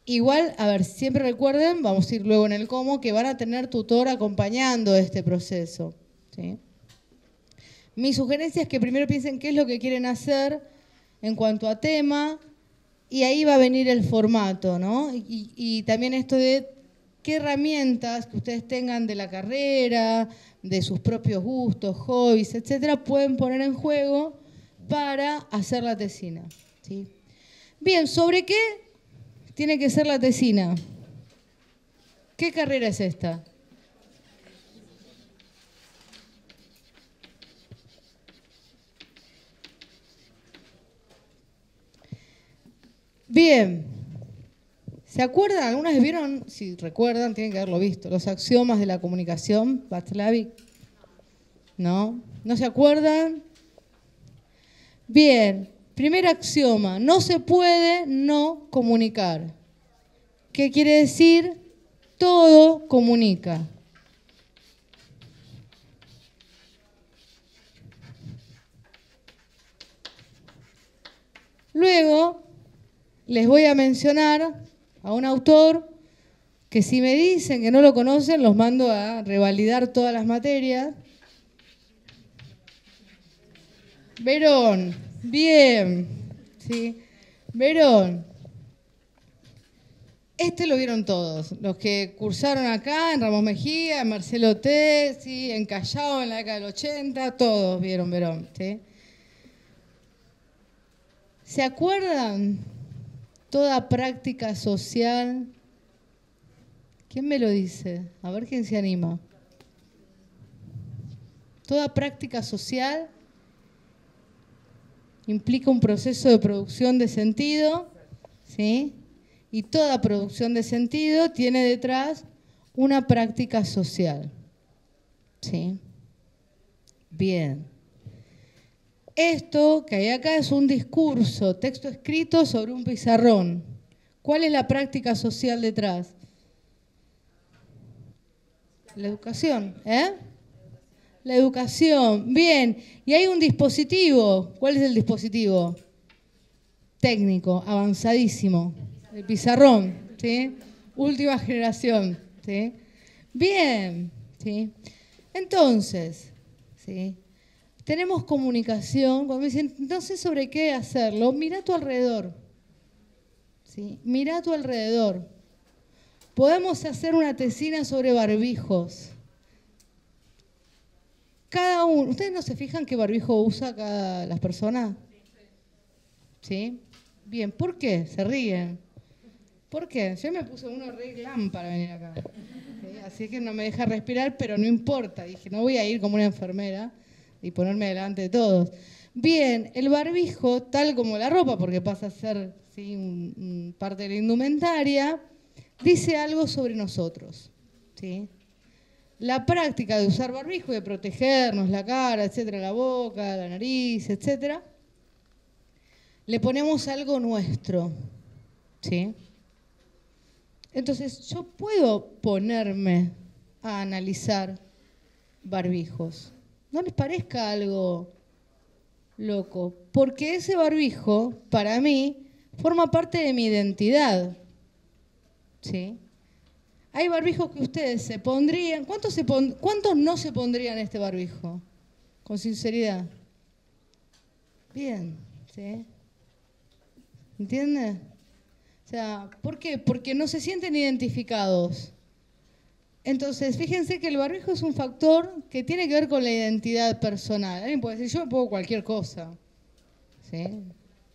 Speaker 2: Igual, a ver, siempre recuerden, vamos a ir luego en el cómo, que van a tener tutor acompañando este proceso, ¿sí? Mi sugerencia es que primero piensen qué es lo que quieren hacer en cuanto a tema, y ahí va a venir el formato, ¿no? Y también esto de qué herramientas que ustedes tengan de la carrera, de sus propios gustos, hobbies, etcétera, pueden poner en juego para hacer la tesina, ¿sí? Bien, ¿sobre qué tiene que ser la tesina? ¿Qué carrera es esta? Bien, ¿se acuerdan? ¿Algunas vez vieron? Si recuerdan, tienen que haberlo visto. Los axiomas de la comunicación, Václavic. ¿No? ¿No se acuerdan? Bien, primer axioma, no se puede no comunicar. ¿Qué quiere decir? Todo comunica. Luego, les voy a mencionar a un autor que si me dicen que no lo conocen, los mando a revalidar todas las materias. Verón, bien, ¿sí? Verón. Este lo vieron todos, los que cursaron acá, en Ramos Mejía, en Marcelo T, ¿sí? En Callao, en la década del 80, todos vieron Verón, ¿sí? ¿Se acuerdan? Toda práctica social. ¿Quién me lo dice? A ver quién se anima. Toda práctica social implica un proceso de producción de sentido, ¿sí? Y toda producción de sentido tiene detrás una práctica social, ¿sí? Bien. Esto que hay acá es un discurso, texto escrito sobre un pizarrón. ¿Cuál es la práctica social detrás? La educación, ¿eh? La educación, bien. Y hay un dispositivo. ¿Cuál es el dispositivo? Técnico, avanzadísimo. El pizarrón, ¿sí? Última generación, ¿sí? Bien, ¿sí? Entonces, ¿sí? Tenemos comunicación. Cuando me dicen, no sé sobre qué hacerlo, mira a tu alrededor. ¿Sí? Mira a tu alrededor. Podemos hacer una tesina sobre barbijos. Cada uno. ¿Ustedes no se fijan qué barbijo usa cada las personas? ¿Sí? Bien, ¿por qué? Se ríen. ¿Por qué? Yo me puse uno re glam para venir acá. ¿Sí? Así que no me deja respirar, pero no importa. Dije, no voy a ir como una enfermera y ponerme delante de todos. Bien, el barbijo, tal como la ropa, porque pasa a ser, ¿sí? Parte de la indumentaria, dice algo sobre nosotros, ¿sí? La práctica de usar barbijo y de protegernos la cara, etcétera, la boca, la nariz, etcétera, le ponemos algo nuestro, ¿sí? Entonces, yo puedo ponerme a analizar barbijos. ¿No les parezca algo loco? Porque ese barbijo, para mí, forma parte de mi identidad. ¿Sí? Hay barbijos que ustedes se pondrían. ¿Cuántos no se pondrían este barbijo? Con sinceridad. Bien, ¿sí? ¿Entienden? O sea, ¿por qué? Porque no se sienten identificados. Entonces, fíjense que el barbijo es un factor que tiene que ver con la identidad personal. Alguien puede decir, yo me pongo cualquier cosa. ¿Sí?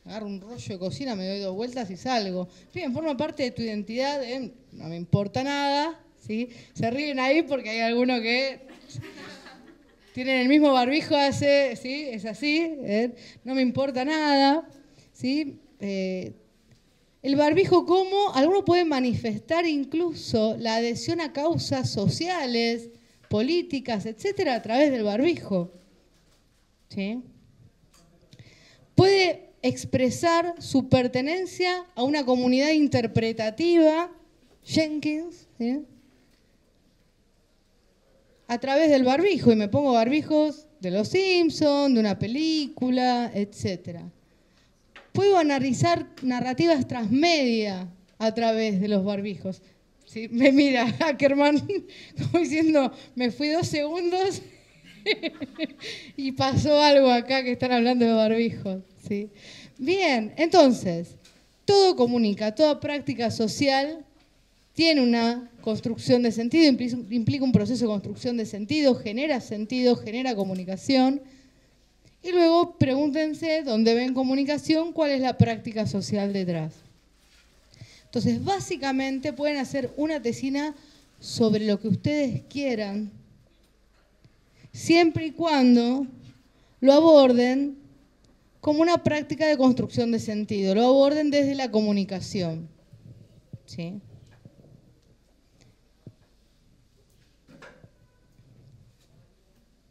Speaker 2: Agarro un rollo de cocina, me doy 2 vueltas y salgo. Bien, forma parte de tu identidad, no me importa nada, ¿sí? Se ríen ahí porque hay algunos que tienen el mismo barbijo hace, ¿sí? Es así, no me importa nada, ¿sí? El barbijo, ¿cómo? Algunos pueden manifestar incluso la adhesión a causas sociales, políticas, etcétera, a través del barbijo. ¿Sí? Puede expresar su pertenencia a una comunidad interpretativa, Jenkins, ¿sí? A través del barbijo, y me pongo barbijos de Los Simpsons, de una película, etcétera. Puedo analizar narrativas transmedia a través de los barbijos. ¿Sí? Me mira Ackerman como diciendo, me fui 2 segundos y pasó algo acá que están hablando de barbijos. ¿Sí? Bien, entonces, todo comunica, toda práctica social tiene una construcción de sentido, implica un proceso de construcción de sentido, genera comunicación. Y luego pregúntense, ¿dónde ven comunicación? ¿Cuál es la práctica social detrás? Entonces, básicamente pueden hacer una tesina sobre lo que ustedes quieran, siempre y cuando lo aborden como una práctica de construcción de sentido, lo aborden desde la comunicación. ¿Sí?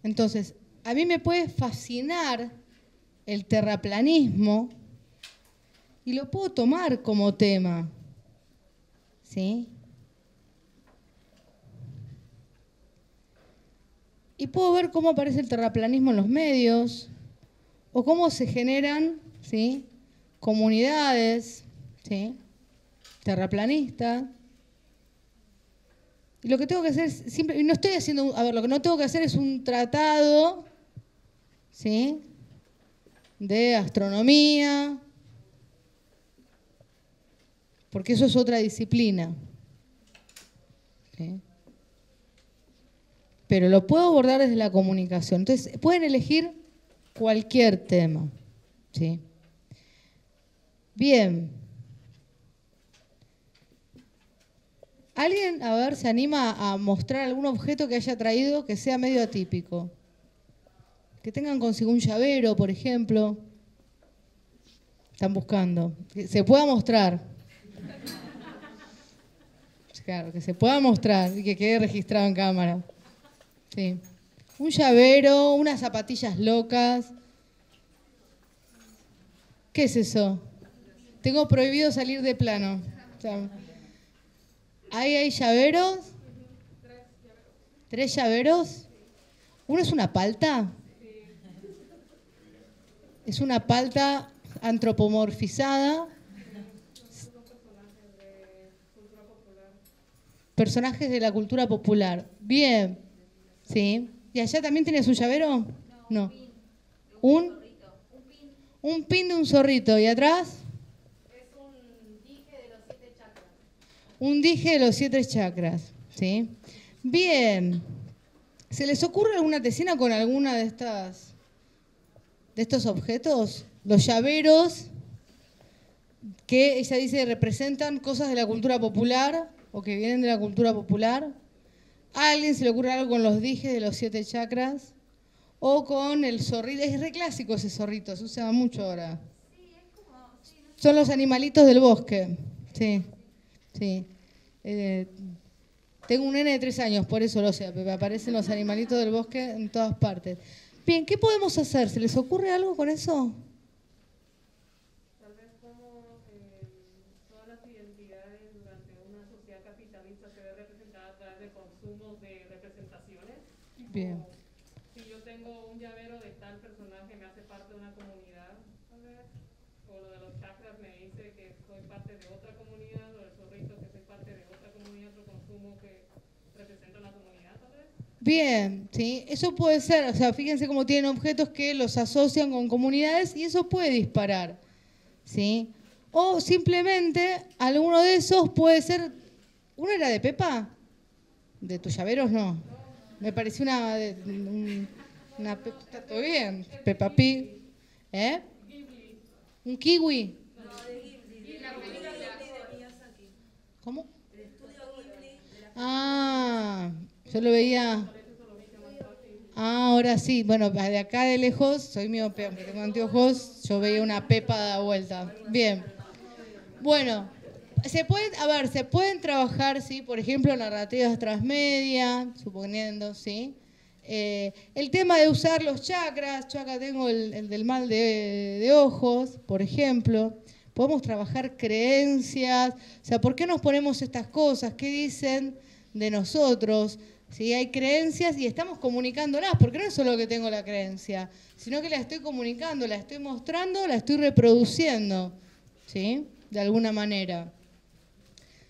Speaker 2: Entonces, a mí me puede fascinar el terraplanismo y lo puedo tomar como tema, ¿sí? Y puedo ver cómo aparece el terraplanismo en los medios o cómo se generan, ¿sí? Comunidades, ¿sí? Terraplanistas. Y lo que tengo que hacer es simple, y no estoy haciendo, a ver, lo que no tengo que hacer es un tratado, ¿sí? De astronomía, porque eso es otra disciplina. ¿Sí? Pero lo puedo abordar desde la comunicación. Entonces, pueden elegir cualquier tema. ¿Sí? Bien. ¿Alguien, a ver, se anima a mostrar algún objeto que haya traído que sea medio atípico? Que tengan consigo un llavero, por ejemplo. Están buscando. Que se pueda mostrar. Claro, que se pueda mostrar y que quede registrado en cámara. Sí. Un llavero, unas zapatillas locas. ¿Qué es eso? Tengo prohibido salir de plano. O sea, ¿ahí hay llaveros? 3 llaveros. ¿Uno es una palta? Es una palta antropomorfizada. Personajes de la cultura popular. Bien. ¿Sí? ¿Y allá también tienes un llavero? No. ¿Un pin de un zorrito. ¿Y atrás?
Speaker 3: Es un dije de los 7 chakras.
Speaker 2: Un dije de los 7 chakras. ¿Sí? Bien. ¿Se les ocurre alguna tesina con alguna de estos objetos? Los llaveros, que ella dice representan cosas de la cultura popular o que vienen de la cultura popular. ¿A alguien se le ocurre algo con los dijes de los 7 chakras? O con el zorrito. Es re clásico ese zorrito, se usa mucho ahora. Son los animalitos del bosque. Sí, sí. Tengo un nene de 3 años, por eso lo sé. Aparecen los animalitos del bosque en todas partes. Bien, ¿qué podemos hacer? ¿Se les ocurre algo con eso?
Speaker 4: Tal vez como todas las identidades durante una sociedad capitalista se ve representada a través de consumos de representaciones.
Speaker 2: Bien.
Speaker 4: Si yo tengo un llavero de tal personaje, me hace parte de una comunidad, tal vez. O lo de los chakras me dice que soy parte de otra comunidad, o el zorrito que soy parte de otra comunidad, otro consumo que representa una comunidad, tal vez.
Speaker 2: Bien, ¿sí? Eso puede ser, o sea, fíjense cómo tienen objetos que los asocian con comunidades y eso puede disparar, ¿sí? O simplemente alguno de esos puede ser, ¿uno era de Pepa? ¿De tus llaveros? No. Me pareció una está todo bien, Peppa Pig. ¿Eh? ¿Un kiwi?
Speaker 6: No, de Ghibli, de Miyazaki.
Speaker 2: ¿Cómo?
Speaker 6: El estudio Ghibli de la
Speaker 2: Ah, yo lo veía. Ah, ahora sí. Bueno, de acá de lejos, soy miope, aunque tengo anteojos, yo veía una pepa da vuelta. Bien. Bueno, se pueden trabajar, ¿sí? Por ejemplo, narrativas transmedia, suponiendo, ¿sí? El tema de usar los chakras, yo acá tengo el del mal de ojos, por ejemplo. Podemos trabajar creencias, o sea, ¿por qué nos ponemos estas cosas? ¿Qué dicen de nosotros? ¿Sí? Hay creencias y estamos comunicándolas, porque no es solo que tengo la creencia, sino que la estoy comunicando, la estoy mostrando, la estoy reproduciendo, ¿sí? De alguna manera.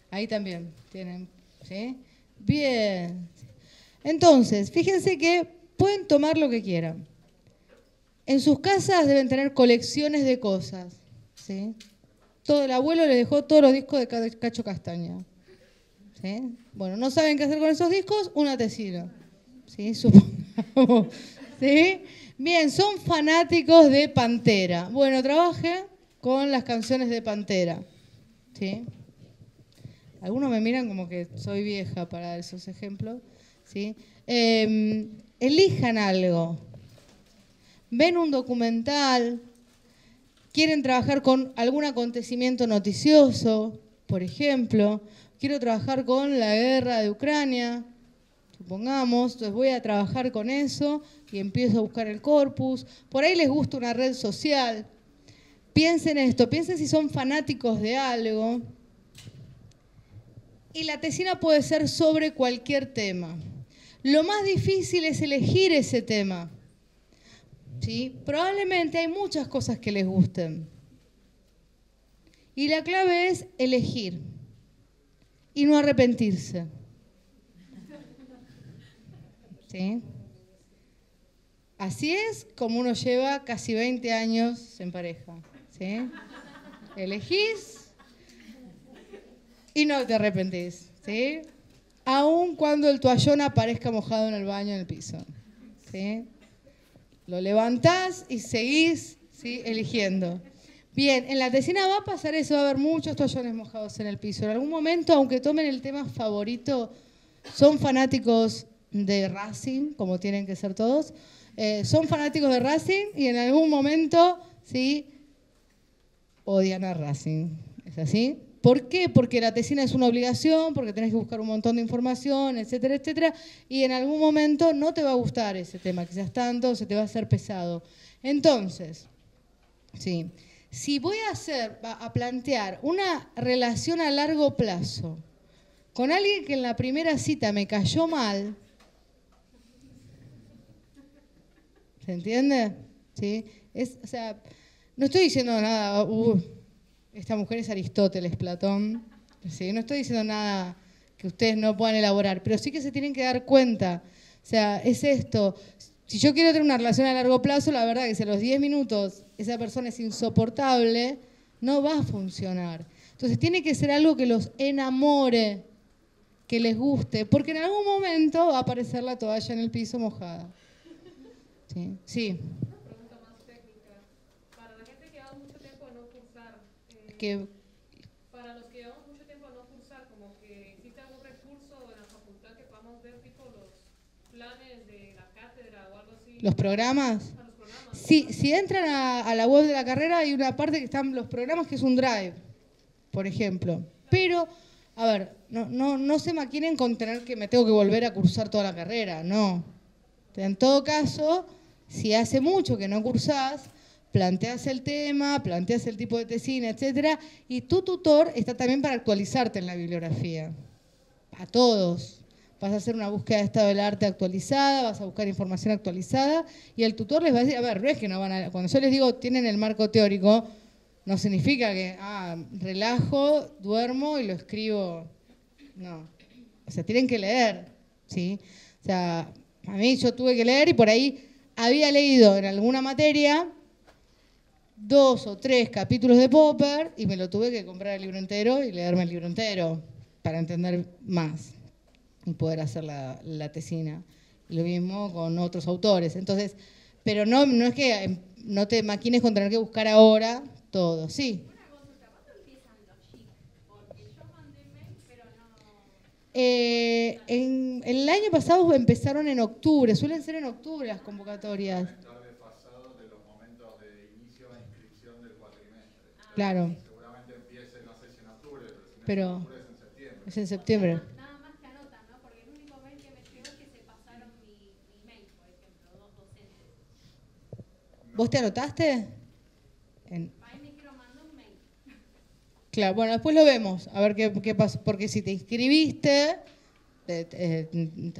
Speaker 2: Ahí también tienen, ¿sí? Bien. Entonces, fíjense que pueden tomar lo que quieran. En sus casas deben tener colecciones de cosas, ¿sí? Todo el abuelo le dejó todos los discos de Cacho Castaña, ¿sí? Bueno, no saben qué hacer con esos discos, una tesina, ¿sí? Supongamos, ¿sí? Bien, son fanáticos de Pantera. Bueno, trabaje con las canciones de Pantera, ¿sí? Algunos me miran como que soy vieja para dar esos ejemplos, ¿sí? Elijan algo. Ven un documental, quieren trabajar con algún acontecimiento noticioso, por ejemplo, quiero trabajar con la guerra de Ucrania, supongamos, entonces voy a trabajar con eso y empiezo a buscar el corpus. Por ahí les gusta una red social. Piensen esto, piensen si son fanáticos de algo. Y la tesina puede ser sobre cualquier tema. Lo más difícil es elegir ese tema, ¿sí? Probablemente hay muchas cosas que les gusten. Y la clave es elegir y no arrepentirse, ¿sí? Así es como uno lleva casi 20 años en pareja, ¿sí? Elegís y no te arrepentís, ¿sí? Aun cuando el toallón aparezca mojado en el baño, en el piso, ¿sí? Lo levantás y seguís, ¿sí? Eligiendo. Bien, en la tesina va a pasar eso, va a haber muchos toallones mojados en el piso. En algún momento, aunque tomen el tema favorito, son fanáticos de Racing, como tienen que ser todos, son fanáticos de Racing y en algún momento, ¿sí? Odian a Racing. ¿Es así? ¿Por qué? Porque la tesina es una obligación, porque tenés que buscar un montón de información, etcétera, etcétera, y en algún momento no te va a gustar ese tema, quizás tanto, se te va a hacer pesado. Entonces, sí, si voy a plantear una relación a largo plazo con alguien que en la primera cita me cayó mal, ¿se entiende? ¿Sí? O sea, no estoy diciendo nada, esta mujer es Aristóteles, Platón, ¿sí? No estoy diciendo nada que ustedes no puedan elaborar, pero sí que se tienen que dar cuenta. O sea, es esto. Si yo quiero tener una relación a largo plazo, la verdad que si a los 10 minutos esa persona es insoportable, no va a funcionar. Entonces tiene que ser algo que los enamore, que les guste, porque en algún momento va a aparecer la toalla en el piso mojada. ¿Sí? Sí.
Speaker 4: Pregunta más técnica. Para la gente que lleva mucho tiempo de no cursar,
Speaker 2: Que
Speaker 4: para los que llevamos mucho tiempo de no cursar, como que existe algún recurso en la facultad que podamos ver, tipo los planes de la cátedra o algo así.
Speaker 2: ¿Los programas?
Speaker 4: A los programas.
Speaker 2: Sí, si entran a la web de la carrera hay una parte que están los programas que es un drive, por ejemplo. Pero, a ver, no se maquinen con tener que me tengo que volver a cursar toda la carrera, no. En todo caso, si hace mucho que no cursás, planteas el tema, planteas el tipo de tesina, etcétera, y tu tutor está también para actualizarte en la bibliografía. A todos. Vas a hacer una búsqueda de estado del arte actualizada, vas a buscar información actualizada, y el tutor les va a decir, a ver, no es que no van a... Cuando yo les digo, tienen el marco teórico, no significa que, relajo, duermo y lo escribo. No. O sea, tienen que leer, ¿sí? O sea, a mí yo tuve que leer y por ahí había leído en alguna materia 2 o 3 capítulos de Popper y me lo tuve que comprar el libro entero y leerme el libro entero para entender más y poder hacer la tesina. Y lo mismo con otros autores. Entonces, pero no es que no te maquines con tener que buscar ahora todo. Sí.
Speaker 3: Una consulta, ¿cuándo empiezan los chicos? Porque yo mandé mail, pero no...
Speaker 2: El año pasado empezaron en octubre, suelen ser en octubre las convocatorias.
Speaker 1: Estar desfasados de los momentos de inicio e inscripción del cuatrimestre.
Speaker 2: Claro,
Speaker 1: Seguramente empiece, no sé si en octubre, pero si no es en
Speaker 2: pero
Speaker 1: octubre es en septiembre.
Speaker 2: es en septiembre.
Speaker 3: Nada más que anotan, ¿no? Porque el único mail que me llegó es que se pasaron mi mail, por ejemplo, 2 docentes.
Speaker 2: ¿Vos te anotaste?
Speaker 3: Ahí me quiero mandar un mail.
Speaker 2: Claro, bueno, después lo vemos, a ver qué pasó. Porque si te inscribiste,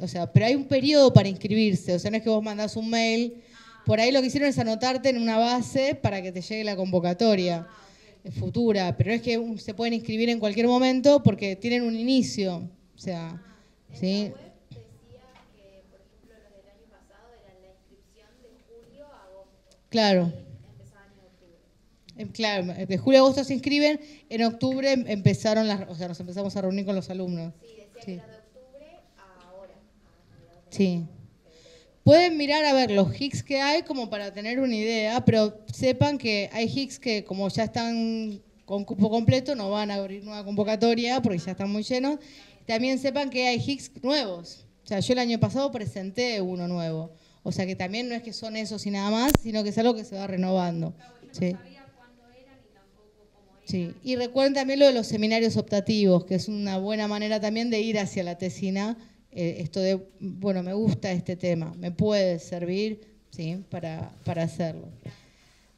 Speaker 2: o sea, pero hay un periodo para inscribirse, o sea, no es que vos mandás un mail. Por ahí lo que hicieron es anotarte en una base para que te llegue la convocatoria futura, pero no es que se pueden inscribir en cualquier momento porque tienen un inicio, o sea, ¿sí?
Speaker 9: En la web decía que, por ejemplo, los del año pasado eran la inscripción de julio a agosto.
Speaker 2: Claro.
Speaker 9: Y empezaban en octubre.
Speaker 2: Claro, de julio a agosto se inscriben, en octubre empezaron o sea, nos empezamos a reunir con los alumnos.
Speaker 9: Sí, decía
Speaker 2: Sí.
Speaker 9: que era de octubre a ahora. A mediados de
Speaker 2: Sí. Pueden mirar a ver los HICS que hay como para tener una idea, pero sepan que hay HICS que como ya están con cupo completo no van a abrir nueva convocatoria porque ya están muy llenos. También sepan que hay HICS nuevos. O sea, yo el año pasado presenté uno nuevo. O sea que también no es que son esos y nada más, sino que es algo que se va renovando. Sí. Sí, y recuerden también lo de los seminarios optativos, que es una buena manera también de ir hacia la tesina. Esto de, bueno, me gusta este tema, me puede servir, ¿sí? para hacerlo.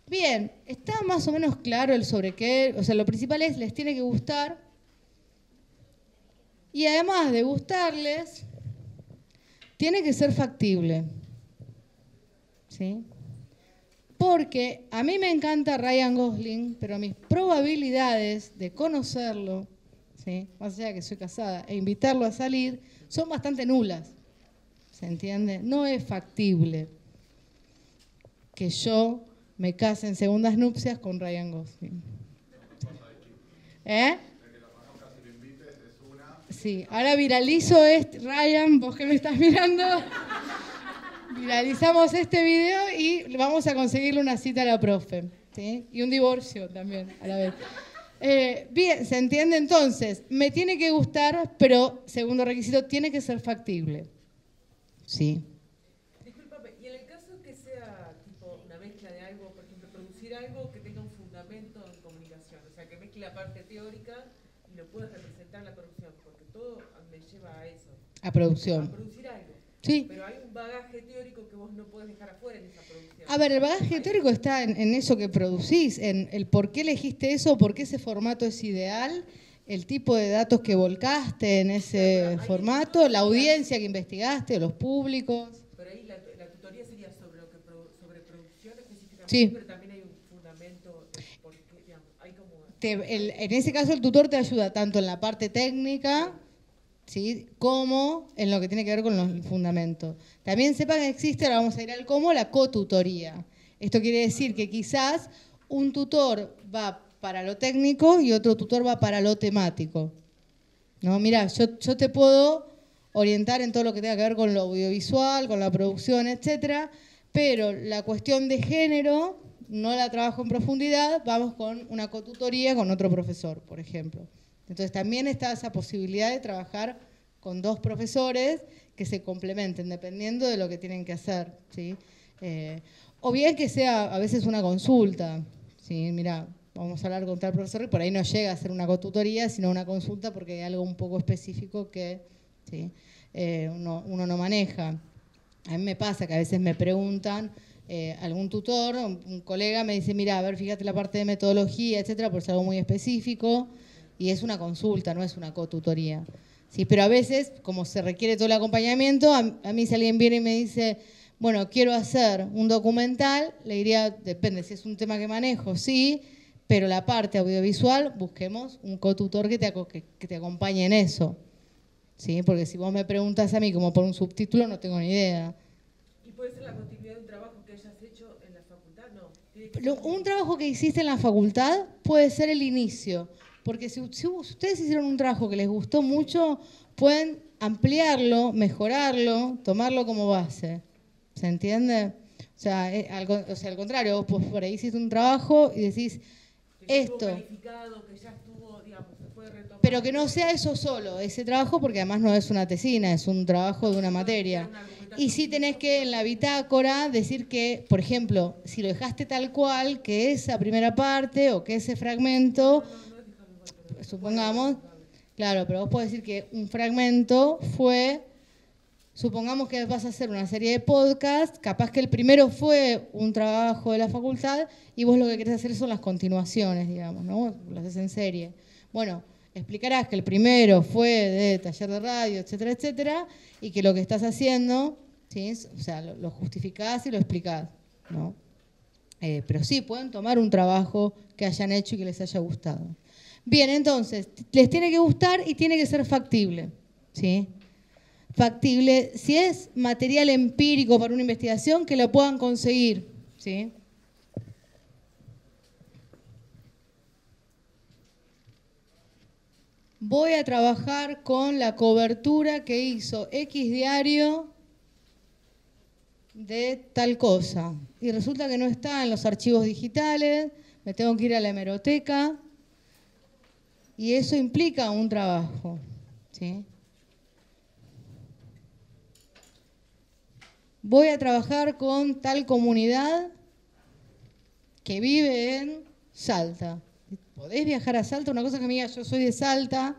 Speaker 2: Bien, está más o menos claro el sobre qué, o sea, lo principal es, les tiene que gustar. Y además de gustarles, tiene que ser factible. ¿Sí? Porque a mí me encanta Ryan Gosling, pero mis probabilidades de conocerlo, ¿sí? Más allá de que soy casada, e invitarlo a salir, son bastante nulas. ¿Se entiende? No es factible que yo me case en segundas nupcias con Ryan Gosling. ¿Eh? Sí, ahora viralizo Ryan, vos que me estás mirando. Viralizamos este video y vamos a conseguirle una cita a la profe, ¿sí? Y un divorcio también a la vez. Bien, ¿se entiende? Entonces, me tiene que gustar, pero segundo requisito, tiene que ser factible. Sí.
Speaker 10: Discúlpame, y en el caso que sea tipo una mezcla de algo, por ejemplo, producir algo que tenga un fundamento en comunicación, o sea, que mezcle la parte teórica y lo puedas representar en la producción, porque todo me lleva a eso.
Speaker 2: A producción.
Speaker 10: A producir algo.
Speaker 2: Sí.
Speaker 10: Pero hay un bagaje teórico que vos no podés dejar afuera en esa producción.
Speaker 2: A ver, el bagaje teórico está en eso que producís, en el por qué elegiste eso, por qué ese formato es ideal, el tipo de datos que volcaste en ese formato, la audiencia que investigaste, los públicos.
Speaker 10: Pero ahí la tutoría sería sobre lo que sobre producción específicamente,
Speaker 2: Sí.
Speaker 10: pero también hay un fundamento de por qué, digamos, hay como...
Speaker 2: En ese caso el tutor te ayuda tanto en la parte técnica, ¿sí? Como en lo que tiene que ver con los fundamentos. También sepan que existe, ahora vamos a ir al cómo, la cotutoría. Esto quiere decir que quizás un tutor va para lo técnico y otro tutor va para lo temático. ¿No? Mira, yo te puedo orientar en todo lo que tenga que ver con lo audiovisual, con la producción, etcétera, pero la cuestión de género no la trabajo en profundidad, vamos con una cotutoría con otro profesor, por ejemplo. Entonces también está esa posibilidad de trabajar con dos profesores que se complementen dependiendo de lo que tienen que hacer, ¿sí? O bien que sea a veces una consulta, ¿sí? Mira, vamos a hablar con tal profesor y por ahí no llega a ser una cotutoría, sino una consulta porque hay algo un poco específico que, ¿sí? uno no maneja. A mí me pasa que a veces me preguntan, algún tutor, un colega me dice, mira, a ver, fíjate la parte de metodología, etcétera, por es algo muy específico. Y es una consulta, no es una cotutoría. ¿Sí? Pero a veces, como se requiere todo el acompañamiento, a mí si alguien viene y me dice, bueno, quiero hacer un documental, le diría, depende, si es un tema que manejo, sí, pero la parte audiovisual, busquemos un cotutor que te acompañe en eso. ¿Sí? Porque si vos me preguntas a mí como por un subtítulo, no tengo ni idea.
Speaker 10: ¿Y puede ser la continuidad de un trabajo que hayas hecho en la facultad? No.
Speaker 2: Un trabajo que hiciste en la facultad puede ser el inicio. Porque si ustedes hicieron un trabajo que les gustó mucho, pueden ampliarlo, mejorarlo, tomarlo como base. ¿Se entiende? O sea, al contrario, vos por ahí hiciste un trabajo y decís,
Speaker 10: que ya
Speaker 2: esto...
Speaker 10: estuvo calificado, que ya estuvo, digamos, se puede retomar.
Speaker 2: Pero que no sea eso solo, ese trabajo, porque además no es una tesina, es un trabajo de una materia. Y sí tenés que en la bitácora decir que, por ejemplo, si lo dejaste tal cual, que esa primera parte o que ese fragmento, supongamos, claro, pero vos podés decir que un fragmento fue, supongamos que vas a hacer una serie de podcasts, capaz que el primero fue un trabajo de la facultad y vos lo que querés hacer son las continuaciones, digamos, ¿no? Lo haces en serie. Bueno, explicarás que el primero fue de taller de radio, etcétera, etcétera, y que lo que estás haciendo, ¿sí? O sea, lo justificás y lo explicás, ¿no? Pero sí, pueden tomar un trabajo que hayan hecho y que les haya gustado. Bien, entonces, les tiene que gustar y tiene que ser factible, ¿sí? Factible, si es material empírico para una investigación, que lo puedan conseguir, ¿sí? Voy a trabajar con la cobertura que hizo X diario de tal cosa. Y resulta que no está en los archivos digitales, me tengo que ir a la hemeroteca, y eso implica un trabajo, ¿sí? Voy a trabajar con tal comunidad que vive en Salta. ¿Podés viajar a Salta? Una cosa que me diga, yo soy de Salta,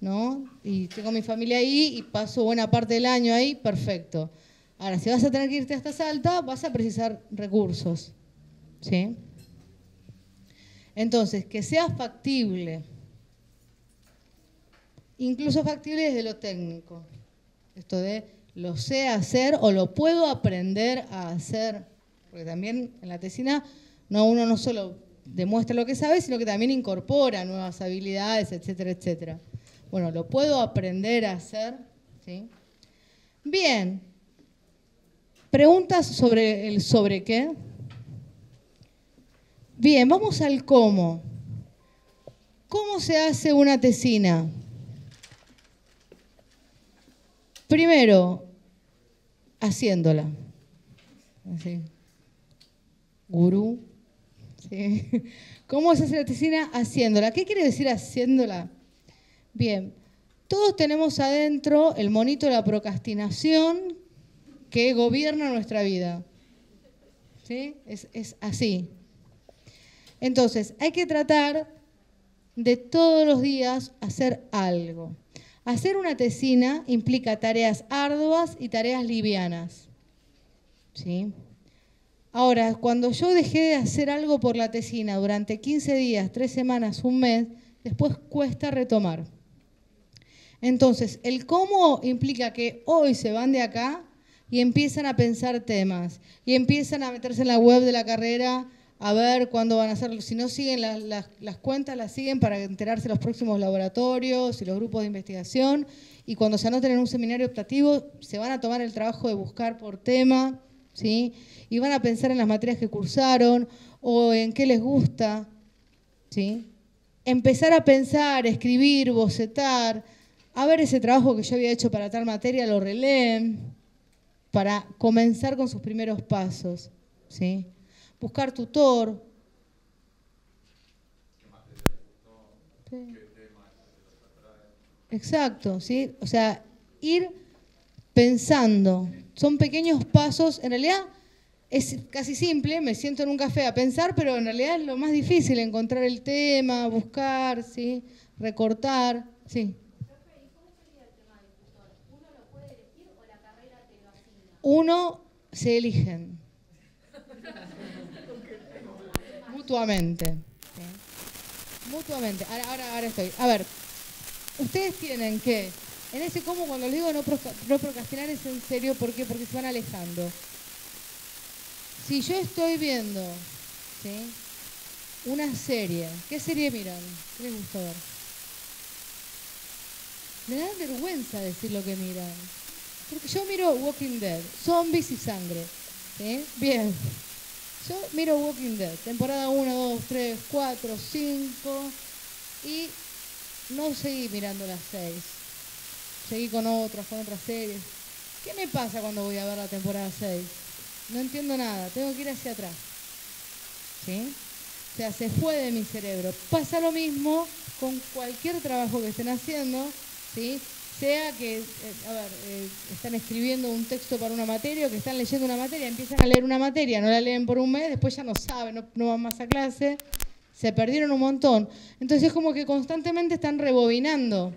Speaker 2: ¿no? Y tengo mi familia ahí y paso buena parte del año ahí, perfecto. Ahora, si vas a tener que irte hasta Salta, vas a precisar recursos, ¿sí? Entonces, que sea factible, incluso factible desde lo técnico. Esto de lo sé hacer o lo puedo aprender a hacer, porque también en la tesina uno no solo demuestra lo que sabe, sino que también incorpora nuevas habilidades, etcétera, etcétera. Bueno, lo puedo aprender a hacer, ¿sí? Bien. ¿Preguntas sobre el sobre qué? Bien, vamos al cómo. ¿Cómo se hace una tesina? Primero, haciéndola. Así. Gurú. ¿Sí? ¿Cómo se hace la tesina? Haciéndola. ¿Qué quiere decir haciéndola? Bien, todos tenemos adentro el monito de la procrastinación que gobierna nuestra vida. ¿Sí? Es así. Entonces, hay que tratar de todos los días hacer algo. Hacer una tesina implica tareas arduas y tareas livianas. ¿Sí? Ahora, cuando yo dejé de hacer algo por la tesina durante 15 días, 3 semanas, un mes, después cuesta retomar. Entonces, el cómo implica que hoy se van de acá y empiezan a pensar temas, y empiezan a meterse en la web de la carrera a ver cuándo van a hacer. Si no siguen las cuentas, las siguen para enterarse de los próximos laboratorios y los grupos de investigación, y cuando se anoten en un seminario optativo, se van a tomar el trabajo de buscar por tema, ¿sí? Y van a pensar en las materias que cursaron o en qué les gusta, ¿sí? Empezar a pensar, escribir, bocetar, a ver ese trabajo que yo había hecho para tal materia, lo releen, para comenzar con sus primeros pasos, ¿sí? Buscar tutor. Sí. Exacto, ¿sí? O sea, ir pensando. Son pequeños pasos. En realidad es casi simple, me siento en un café a pensar, pero en realidad es lo más difícil, encontrar el tema, buscar, ¿sí? Recortar, sí. Uno se eligen mutuamente. ¿Sí? Mutuamente. Ahora estoy. A ver, ustedes tienen que, en ese cómo, cuando les digo no procrastinar, es en serio. ¿Por qué? Porque se van alejando. Si yo estoy viendo, ¿sí?, una serie, ¿qué serie miran? ¿Qué les gusta ver? Me da vergüenza decir lo que miran. Porque yo miro Walking Dead, zombies y sangre. ¿Sí? Bien. Yo miro Walking Dead, temporada 1, 2, 3, 4, 5. Y no seguí mirando las 6. Seguí con otras series. ¿Qué me pasa cuando voy a ver la temporada 6? No entiendo nada, tengo que ir hacia atrás. ¿Sí? O sea, se fue de mi cerebro. Pasa lo mismo con cualquier trabajo que estén haciendo, ¿sí? Sea que, están escribiendo un texto para una materia o que están leyendo una materia, empiezan a leer una materia, no la leen por un mes, después ya no saben, no van más a clase, se perdieron un montón. Entonces es como que constantemente están rebobinando,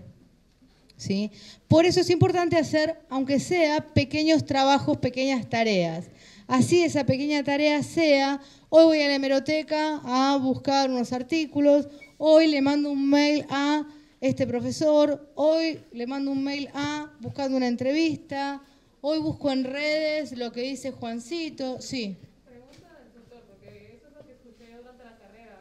Speaker 2: ¿sí? Por eso es importante hacer, aunque sea, pequeños trabajos, pequeñas tareas. Así esa pequeña tarea sea, hoy voy a la hemeroteca a buscar unos artículos, hoy le mando un mail a este profesor, hoy le mando un mail a buscando una entrevista, hoy busco en redes lo que dice Juancito, sí.
Speaker 4: Pregunta del tutor, porque eso es lo que escuché durante la carrera.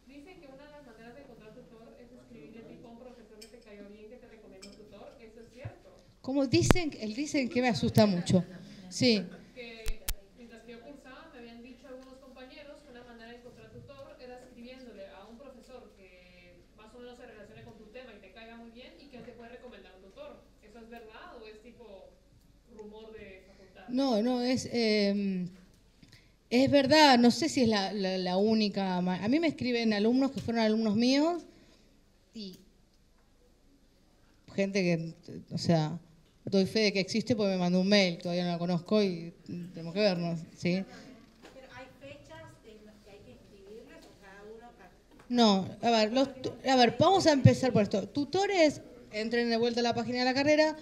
Speaker 4: Dicen que una de las maneras de encontrar tutor es escribirle tipo a un profesor que te cayó bien, que te recomienda un tutor. ¿Eso es cierto?
Speaker 2: Como dicen, el dicen que me asusta mucho. Sí.
Speaker 4: Que mientras que yo cursaba me habían dicho algunos compañeros que una manera de encontrar tutor era escribiéndole a un profesor que más o menos se relacione con tu tema y te caiga muy bien y que él te puede recomendar un tutor. ¿Eso es verdad o es tipo rumor de facultad?
Speaker 2: No, es verdad, no sé si es la única. A mí me escriben alumnos que fueron alumnos míos y gente que, o sea, doy fe de que existe porque me mandó un mail, todavía no la conozco y tenemos que vernos, ¿sí?
Speaker 6: Pero hay fechas en las que hay que inscribirles o cada uno...
Speaker 2: No, a ver, vamos a empezar por esto. Tutores, entren de vuelta a la página de la carrera.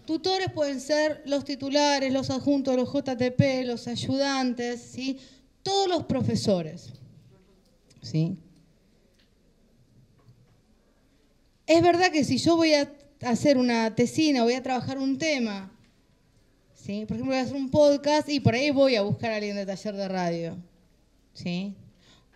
Speaker 2: Tutores pueden ser los titulares, los adjuntos, los JTP, los ayudantes, ¿sí? Todos los profesores, ¿sí? Es verdad que si yo voy a hacer una tesina, voy a trabajar un tema, ¿sí? Por ejemplo, voy a hacer un podcast y por ahí voy a buscar a alguien de taller de radio, ¿sí?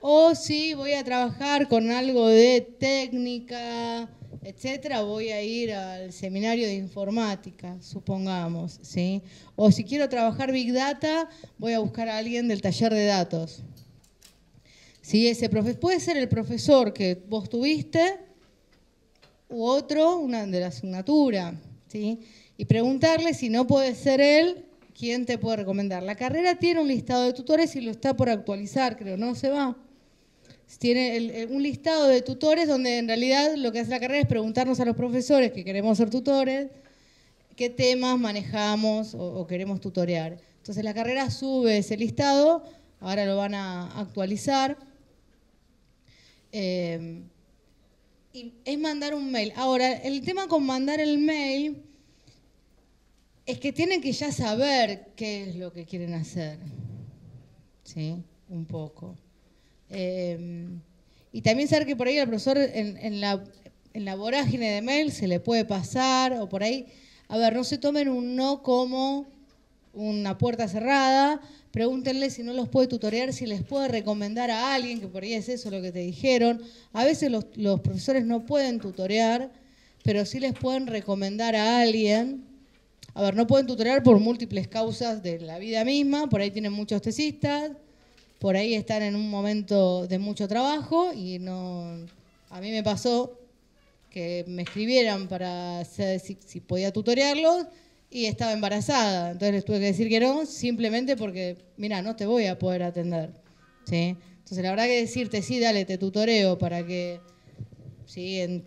Speaker 2: O si voy a trabajar con algo de técnica, etcétera, voy a ir al seminario de informática, supongamos, ¿sí? O si quiero trabajar Big Data, voy a buscar a alguien del taller de datos. ¿Sí? Puede ser el profesor que vos tuviste u otro, una de la asignatura, ¿sí? Y preguntarle si no puede ser él, ¿quién te puede recomendar? La carrera tiene un listado de tutores y lo está por actualizar, creo, ¿no? Se va. Tiene un listado de tutores donde en realidad lo que hace la carrera es preguntarnos a los profesores que queremos ser tutores qué temas manejamos o queremos tutorear. Entonces la carrera sube ese listado, ahora lo van a actualizar. Y es mandar un mail. Ahora, el tema con mandar el mail es que tienen que ya saber qué es lo que quieren hacer. ¿Sí? Un poco. Y también saber que por ahí al profesor en la vorágine de mail se le puede pasar, o por ahí, a ver, no se tomen un no como una puerta cerrada, pregúntenle si no los puede tutorear, si les puede recomendar a alguien, que por ahí es eso lo que te dijeron. A veces los profesores no pueden tutorear, pero sí les pueden recomendar a alguien. A ver, no pueden tutorear por múltiples causas de la vida misma, por ahí tienen muchos tesistas, por ahí están en un momento de mucho trabajo y no. A mí me pasó que me escribieran para saber si podía tutorearlos y estaba embarazada. Entonces les tuve que decir que no, simplemente porque, mira, no te voy a poder atender, ¿sí? Entonces la verdad que decirte, sí, dale, te tutoreo para que, ¿sí?, en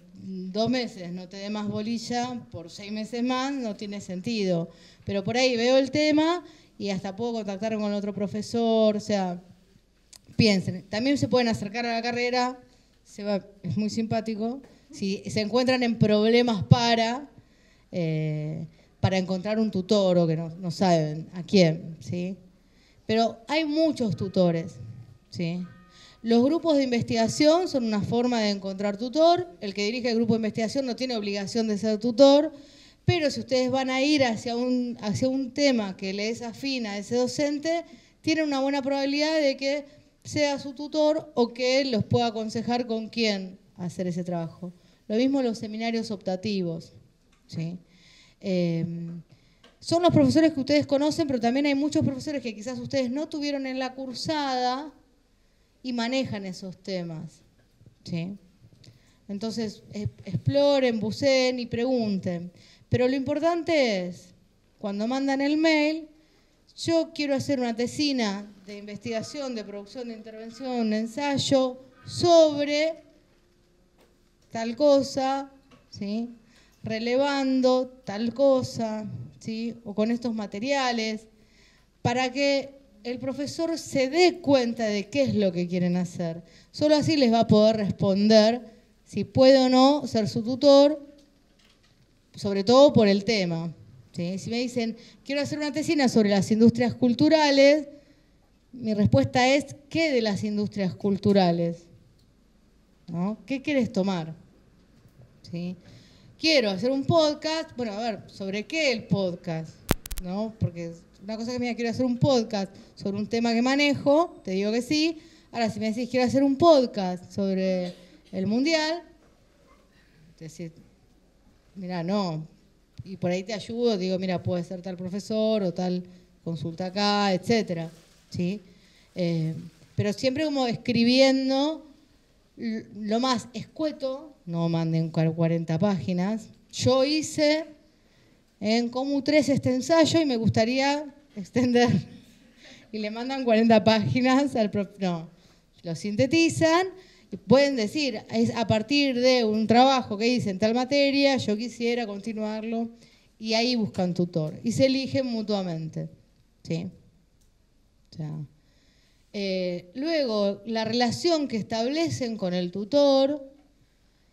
Speaker 2: 2 meses no te dé más bolilla, por 6 meses más, no tiene sentido. Pero por ahí veo el tema y hasta puedo contactar con otro profesor, o sea, piensen. También se pueden acercar a la carrera, es muy simpático, si se encuentran en problemas para encontrar un tutor o que no saben a quién, ¿sí? Pero hay muchos tutores, ¿sí? Los grupos de investigación son una forma de encontrar tutor. El que dirige el grupo de investigación no tiene obligación de ser tutor, pero si ustedes van a ir hacia un tema que le es afín a ese docente, tienen una buena probabilidad de que sea su tutor o que los pueda aconsejar con quién hacer ese trabajo. Lo mismo los seminarios optativos, ¿sí? Son los profesores que ustedes conocen, pero también hay muchos profesores que quizás ustedes no tuvieron en la cursada y manejan esos temas, ¿sí? Entonces, exploren, buceen y pregunten. Pero lo importante es, cuando mandan el mail, yo quiero hacer una tesina de investigación, de producción, de intervención, de ensayo, sobre tal cosa, ¿sí? Relevando tal cosa, ¿sí? O con estos materiales, para que el profesor se dé cuenta de qué es lo que quieren hacer. Solo así les va a poder responder si puede o no ser su tutor, sobre todo por el tema. ¿Sí? Si me dicen, quiero hacer una tesina sobre las industrias culturales, mi respuesta es, ¿qué de las industrias culturales? ¿No? ¿Qué quieres tomar? ¿Sí? Quiero hacer un podcast, bueno, a ver, ¿sobre qué el podcast? ¿No? Porque una cosa que me diga, quiero hacer un podcast sobre un tema que manejo, te digo que sí. Ahora, si me decís, quiero hacer un podcast sobre el mundial, te decís, mira, no. Y por ahí te ayudo, digo, mira, puede ser tal profesor o tal consulta acá, etcétera. ¿Sí? Pero siempre como escribiendo lo más escueto, no manden 40 páginas. Yo hice en Comu3 este ensayo y me gustaría extender. Y le mandan 40 páginas al profe. No, lo sintetizan y pueden decir, es a partir de un trabajo que hice en tal materia, yo quisiera continuarlo, y ahí buscan tutor. Y se eligen mutuamente. ¿Sí? O sea, luego, la relación que establecen con el tutor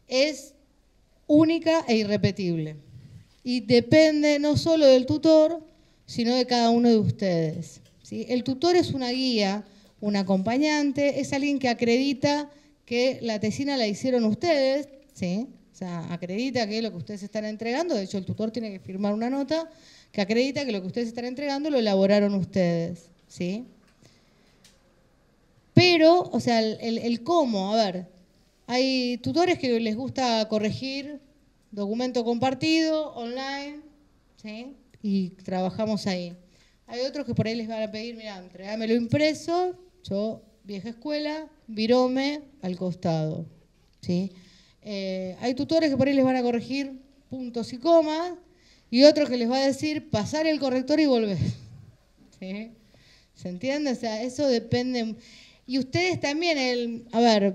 Speaker 2: es única e irrepetible. Y depende no solo del tutor, sino de cada uno de ustedes. ¿Sí? El tutor es una guía, un acompañante, es alguien que acredita que la tesina la hicieron ustedes, ¿sí? O sea, acredita que lo que ustedes están entregando, de hecho el tutor tiene que firmar una nota que acredita que lo que ustedes están entregando lo elaboraron ustedes, ¿sí? Pero, o sea, el cómo, a ver, hay tutores que les gusta corregir documento compartido, online, ¿sí? Y trabajamos ahí. Hay otros que por ahí les van a pedir, mira, entregámelo impreso, yo, vieja escuela, virome al costado, ¿sí? Hay tutores que por ahí les van a corregir puntos y comas, y otros que les va a decir, pasar el corrector y volver. ¿Sí? ¿Se entiende? O sea, eso depende. Y ustedes también, a ver,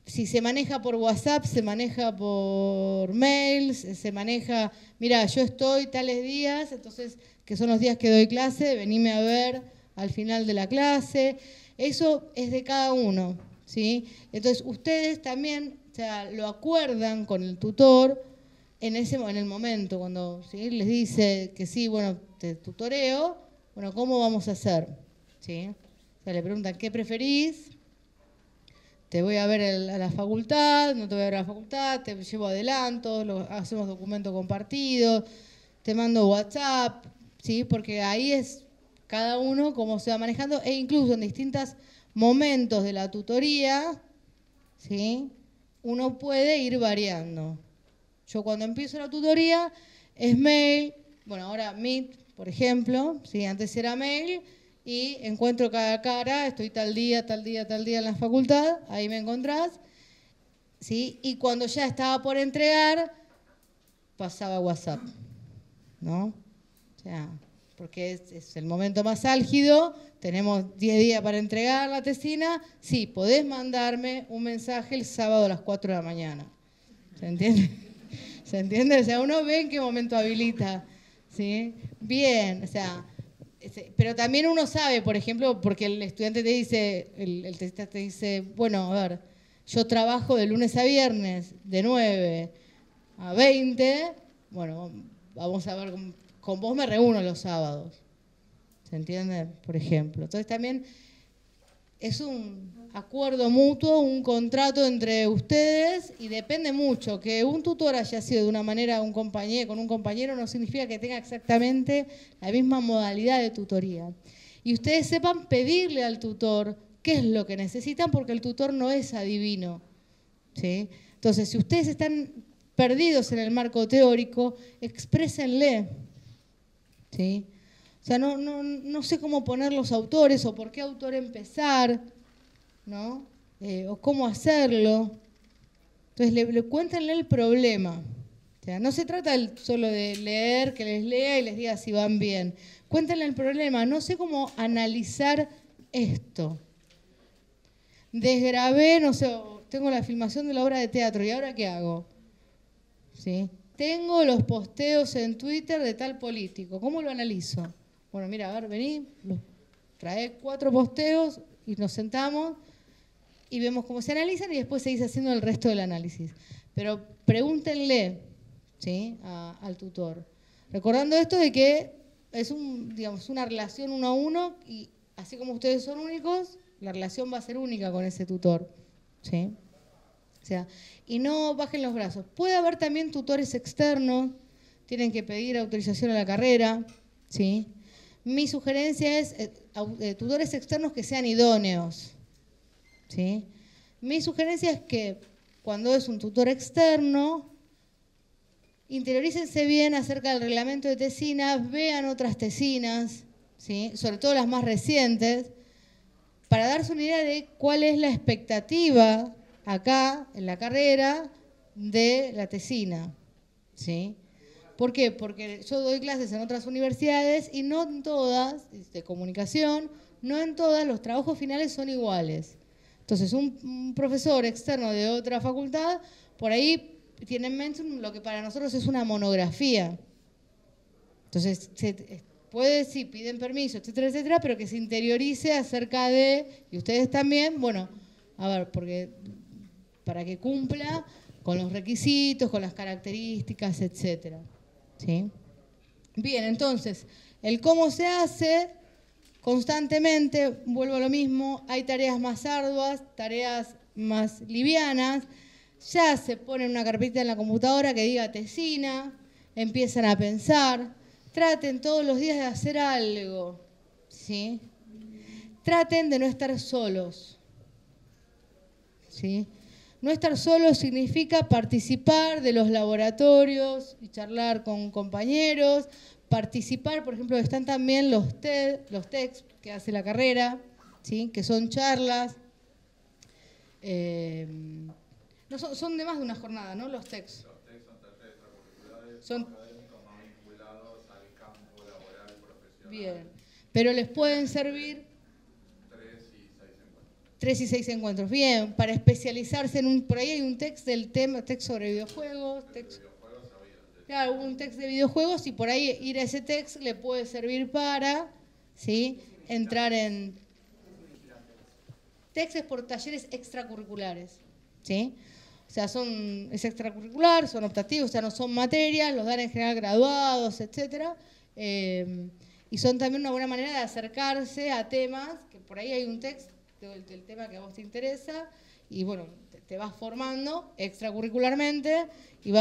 Speaker 2: si se maneja por WhatsApp, se maneja por mails, se maneja, mira, yo estoy tales días, entonces, que son los días que doy clase, venime a ver al final de la clase. Eso es de cada uno, ¿sí? Entonces, ustedes también, o sea, lo acuerdan con el tutor en el momento, cuando, ¿sí?, les dice que sí, bueno, te tutoreo, bueno, ¿cómo vamos a hacer? ¿Sí? O sea, le preguntan, ¿qué preferís? Te voy a ver a la facultad, no te voy a ver a la facultad, te llevo adelanto, hacemos documento compartido, te mando WhatsApp, ¿sí? Porque ahí es cada uno cómo se va manejando, e incluso en distintos momentos de la tutoría, ¿sí?, uno puede ir variando. Yo cuando empiezo la tutoría es mail, bueno, ahora Meet, por ejemplo, ¿sí? Antes era mail, y encuentro cara a cara, estoy tal día en la facultad, ahí me encontrás, ¿sí? Y cuando ya estaba por entregar, pasaba WhatsApp, ¿no? O sea, porque es el momento más álgido, tenemos 10 días para entregar la tesina, sí, podés mandarme un mensaje el sábado a las 4 de la mañana. ¿Se entiende? ¿Se entiende? O sea, uno ve en qué momento habilita, ¿sí? Bien, o sea, pero también uno sabe, por ejemplo, porque el estudiante te dice, el tesista te dice, bueno, a ver, yo trabajo de lunes a viernes, de 9 a 20, bueno, vamos a ver, con vos me reúno los sábados. ¿Se entiende? Por ejemplo. Entonces también es un acuerdo mutuo, un contrato entre ustedes, y depende mucho. Que un tutor haya sido de una manera con un compañero no significa que tenga exactamente la misma modalidad de tutoría. Y ustedes sepan pedirle al tutor qué es lo que necesitan, porque el tutor no es adivino, ¿sí? Entonces, si ustedes están perdidos en el marco teórico, exprésenle, ¿sí? O sea, no sé cómo poner los autores o por qué autor empezar, ¿no? O cómo hacerlo. Entonces, cuéntenle el problema. O sea, no se trata solo de leer, que les lea y les diga si van bien. Cuéntenle el problema. No sé cómo analizar esto. desgrabé, no sé, tengo la filmación de la obra de teatro, ¿y ahora qué hago? ¿Sí? Tengo los posteos en Twitter de tal político, ¿cómo lo analizo? Bueno, mira, a ver, vení, trae 4 posteos y nos sentamos y vemos cómo se analizan y después seguís haciendo el resto del análisis. Pero pregúntenle, ¿sí?, al tutor. Recordando esto de que es una relación 1 a 1 y así como ustedes son únicos, la relación va a ser única con ese tutor. ¿Sí? O sea, y no bajen los brazos. Puede haber también tutores externos, tienen que pedir autorización a la carrera. ¿Sí? Mi sugerencia es tutores externos que sean idóneos. ¿Sí? Mi sugerencia es que cuando es un tutor externo, interiorícense bien acerca del reglamento de tesinas, vean otras tesinas, ¿sí?, sobre todo las más recientes, para darse una idea de cuál es la expectativa acá en la carrera de la tesina. ¿Sí? ¿Por qué? Porque yo doy clases en otras universidades y no en todas, de comunicación, no en todas los trabajos finales son iguales. Entonces, un profesor externo de otra facultad, por ahí tiene en mente lo que para nosotros es una monografía. Entonces, puede, sí, piden permiso, etcétera, etcétera, pero que se interiorice acerca de, y ustedes también, bueno, a ver, porque para que cumpla con los requisitos, con las características, etcétera. ¿Sí? Bien, entonces, el cómo se hace constantemente, vuelvo a lo mismo, hay tareas más arduas, tareas más livianas, ya se pone una carpeta en la computadora que diga tesina, empiezan a pensar, traten todos los días de hacer algo, ¿sí? Traten de no estar solos, ¿sí? No estar solos significa participar de los laboratorios y charlar con compañeros, participar, por ejemplo, están también los TECs que hace la carrera, ¿sí?, que son charlas. No, son de más de una jornada, ¿no? Los TECs.
Speaker 1: Los TECs son talleres extracurriculares,
Speaker 2: son
Speaker 1: académicos más vinculados al campo laboral profesional.
Speaker 2: Bien, pero les pueden servir 3 y 6 encuentros. Bien, para especializarse en un... Por ahí hay un text del tema, text sobre videojuegos. Claro, un text de videojuegos y por ahí ir a ese text le puede servir para, ¿sí?, entrar en... Textos por talleres extracurriculares, ¿sí? O sea, es extracurricular, son optativos, o sea, no son materias, los dan en general graduados, etcétera. Y son también una buena manera de acercarse a temas, que por ahí hay un text del tema que a vos te interesa, y bueno, te vas formando extracurricularmente y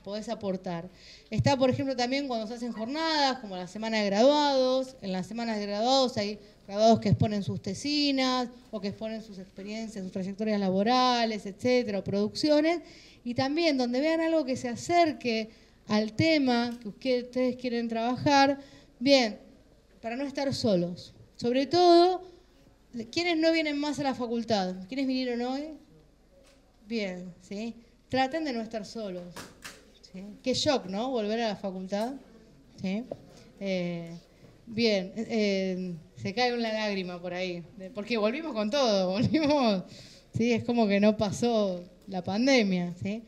Speaker 2: podés aportar. Está, por ejemplo, también cuando se hacen jornadas, como la semana de graduados. En las semanas de graduados hay graduados que exponen sus tesinas o que exponen sus experiencias, sus trayectorias laborales, etcétera, o producciones. Y también donde vean algo que se acerque al tema que ustedes quieren trabajar, bien, para no estar solos. Sobre todo, ¿quiénes no vienen más a la facultad? ¿Quiénes vinieron hoy? Bien, ¿sí? Traten de no estar solos. ¿Sí? Qué shock, ¿no? Volver a la facultad. ¿Sí? Bien, se cae una lágrima por ahí. Porque volvimos con todo, volvimos... ¿Sí? Es como que no pasó la pandemia. ¿Sí?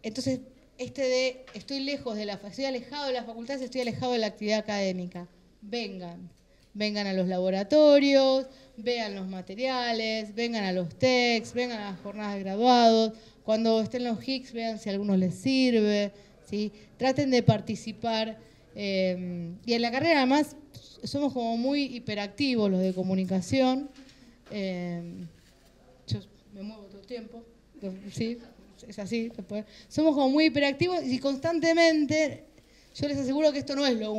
Speaker 2: Entonces, estoy alejado de la facultad, estoy alejado de la actividad académica. Vengan a los laboratorios, vean los materiales, vengan a los TECs, vengan a las jornadas de graduados. Cuando estén los HICs, vean si a algunos les sirve, ¿sí? Traten de participar. Y en la carrera, además, somos como muy hiperactivos los de comunicación. Yo me muevo todo el tiempo, ¿sí? Es así. Somos como muy hiperactivos y constantemente... Yo les aseguro que esto no es lo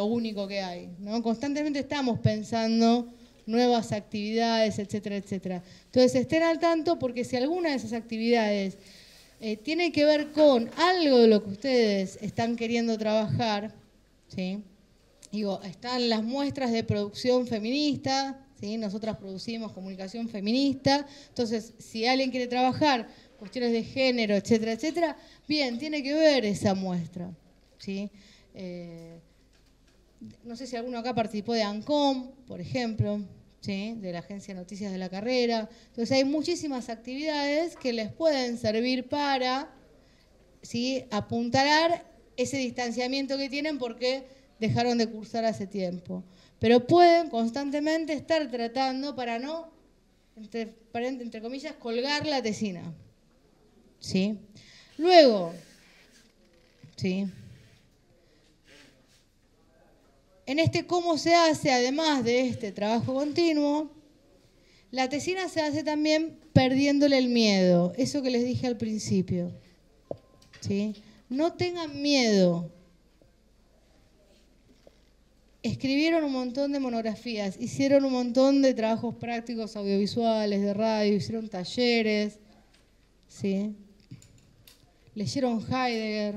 Speaker 2: único que hay, ¿no? Constantemente estamos pensando nuevas actividades, etcétera, etcétera. Entonces, estén al tanto porque si alguna de esas actividades tiene que ver con algo de lo que ustedes están queriendo trabajar, ¿sí? Digo, están las muestras de producción feminista, ¿sí? Nosotras producimos comunicación feminista. Entonces, si alguien quiere trabajar cuestiones de género, etcétera, etcétera, bien, tiene que ver esa muestra. ¿Sí? No sé si alguno acá participó de ANCOM, por ejemplo, ¿sí? De la Agencia de Noticias de la Carrera. Entonces hay muchísimas actividades que les pueden servir para, ¿sí? Apuntalar ese distanciamiento que tienen porque dejaron de cursar hace tiempo. Pero pueden constantemente estar tratando para no, entre comillas, colgar la tesina. ¿Sí? Luego, ¿sí? En este cómo se hace, además de este trabajo continuo, la tesina se hace también perdiéndole el miedo. Eso que les dije al principio. ¿Sí? No tengan miedo. Escribieron un montón de monografías, hicieron un montón de trabajos prácticos audiovisuales, de radio, hicieron talleres, ¿sí? Leyeron Heidegger.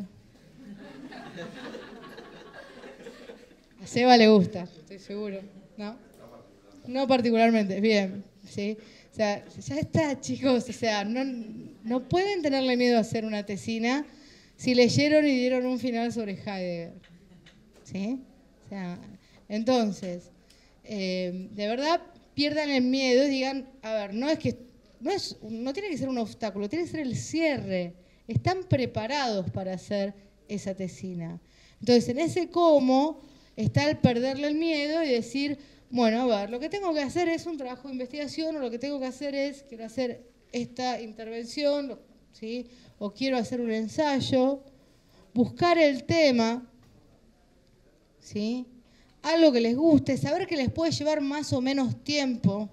Speaker 2: A Seba le gusta, estoy seguro, ¿no? No particularmente, bien, ¿sí? O sea, ya está, chicos, o sea, no pueden tenerle miedo a hacer una tesina si leyeron y dieron un final sobre Heidegger, ¿sí? O sea, entonces, de verdad, pierdan el miedo y digan, a ver, no tiene que ser un obstáculo, tiene que ser el cierre. Están preparados para hacer esa tesina. Entonces, en ese cómo está el perderle el miedo y decir, bueno, a ver, lo que tengo que hacer es un trabajo de investigación o lo que tengo que hacer es, quiero hacer esta intervención, ¿sí? O quiero hacer un ensayo, buscar el tema, ¿sí? Algo que les guste, saber que les puede llevar más o menos tiempo.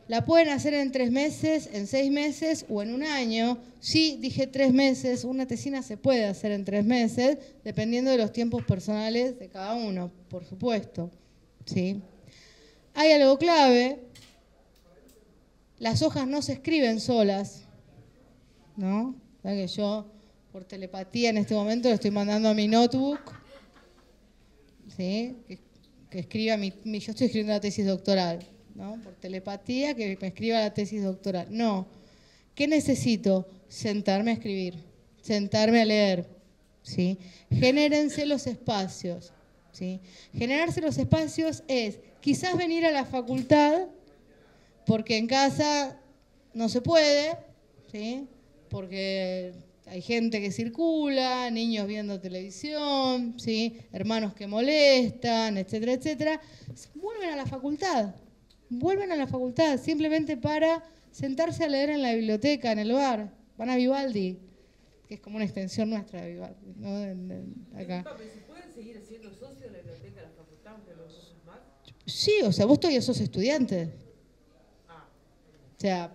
Speaker 2: La pueden hacer en 3 meses, en 6 meses o en un año. Sí, dije 3 meses, una tesina se puede hacer en 3 meses, dependiendo de los tiempos personales de cada uno, por supuesto. ¿Sí? Hay algo clave, las hojas no se escriben solas, ¿no? O sea que yo, por telepatía en este momento, le estoy mandando a mi notebook, ¿sí? Que escriba yo estoy escribiendo la tesis doctoral, ¿no? Por telepatía, que me escriba la tesis doctoral. No. ¿Qué necesito? Sentarme a escribir, sentarme a leer, ¿sí? Genérense los espacios, ¿sí? Generarse los espacios es quizás venir a la facultad, porque en casa no se puede, ¿sí? Porque hay gente que circula, niños viendo televisión, ¿sí? Hermanos que molestan, etcétera, etcétera. Vuelven a la facultad, simplemente para sentarse a leer en la biblioteca, en el bar. Van a Vivaldi, que es como una extensión nuestra de Vivaldi, ¿no? Acá.
Speaker 10: ¿Se pueden seguir siendo socios de la biblioteca de la facultad aunque no sos más?
Speaker 2: Sí, o sea, vos todavía sos estudiante. O sea,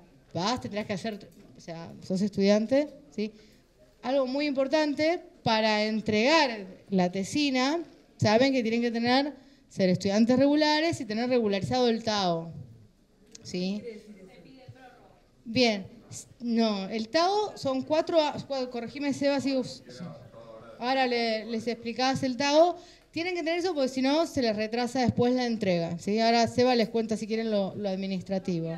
Speaker 2: tendrás que hacer, o sea, sos estudiante, ¿sí? Algo muy importante para entregar la tesina, saben que tienen que ser estudiantes regulares y tener regularizado el TAO. ¿Sí? Bien. No, el TAO son 4, corregime Seba, si ahora les explicabas el TAO. Tienen que tener eso porque si no se les retrasa después la entrega. ¿Sí? Ahora Seba les cuenta si quieren lo administrativo.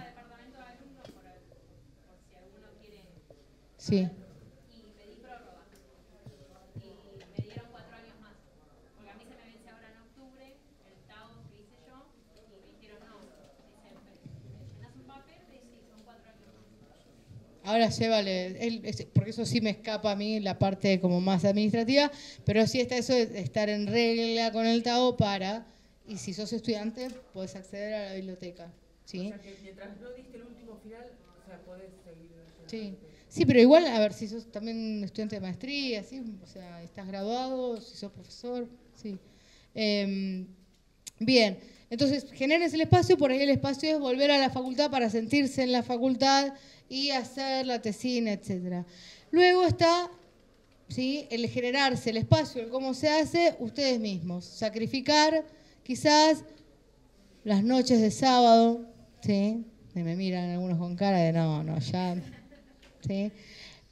Speaker 2: Sí. Ahora porque eso sí me escapa a mí la parte como más administrativa, pero sí está eso de estar en regla con el TAO y si sos estudiante, podés acceder a la biblioteca. ¿Sí?
Speaker 10: O sea que mientras no diste el último final, o sea, podés seguir.
Speaker 2: Sí, pero igual, a ver, si sos también estudiante de maestría, ¿sí? O sea, estás graduado, si sos profesor, sí. Bien, entonces genérense el espacio, por ahí el espacio es volver a la facultad para sentirse en la facultad y hacer la tesina, etc. Luego está, ¿sí? El generarse el espacio, el cómo se hace, ustedes mismos. Sacrificar quizás las noches de sábado, ¿sí? Me miran algunos con cara de no, ya, ¿sí?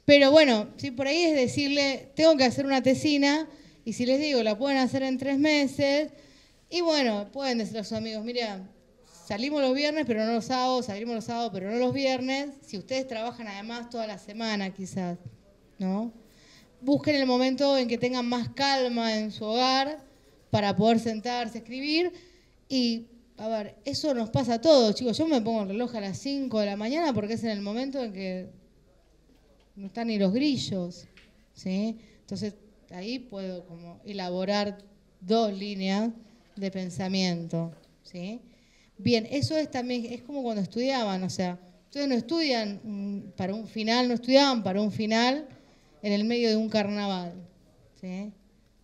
Speaker 2: Pero bueno, ¿sí? Por ahí es decirle, tengo que hacer una tesina, y si les digo, la pueden hacer en 3 meses, y bueno, pueden decirle a sus amigos, mira, salimos los viernes, pero no los sábados, salimos los sábados, pero no los viernes. Si ustedes trabajan además toda la semana, quizás, ¿no? Busquen el momento en que tengan más calma en su hogar para poder sentarse a escribir y a ver, eso nos pasa a todos, chicos. Yo me pongo el reloj a las 5 de la mañana porque es en el momento en que no están ni los grillos, ¿sí? Entonces, ahí puedo como elaborar 2 líneas de pensamiento, ¿sí? Bien, eso es también, es como cuando estudiaban, o sea, ustedes no estudian para un final, no estudiaban para un final en el medio de un carnaval, ¿sí?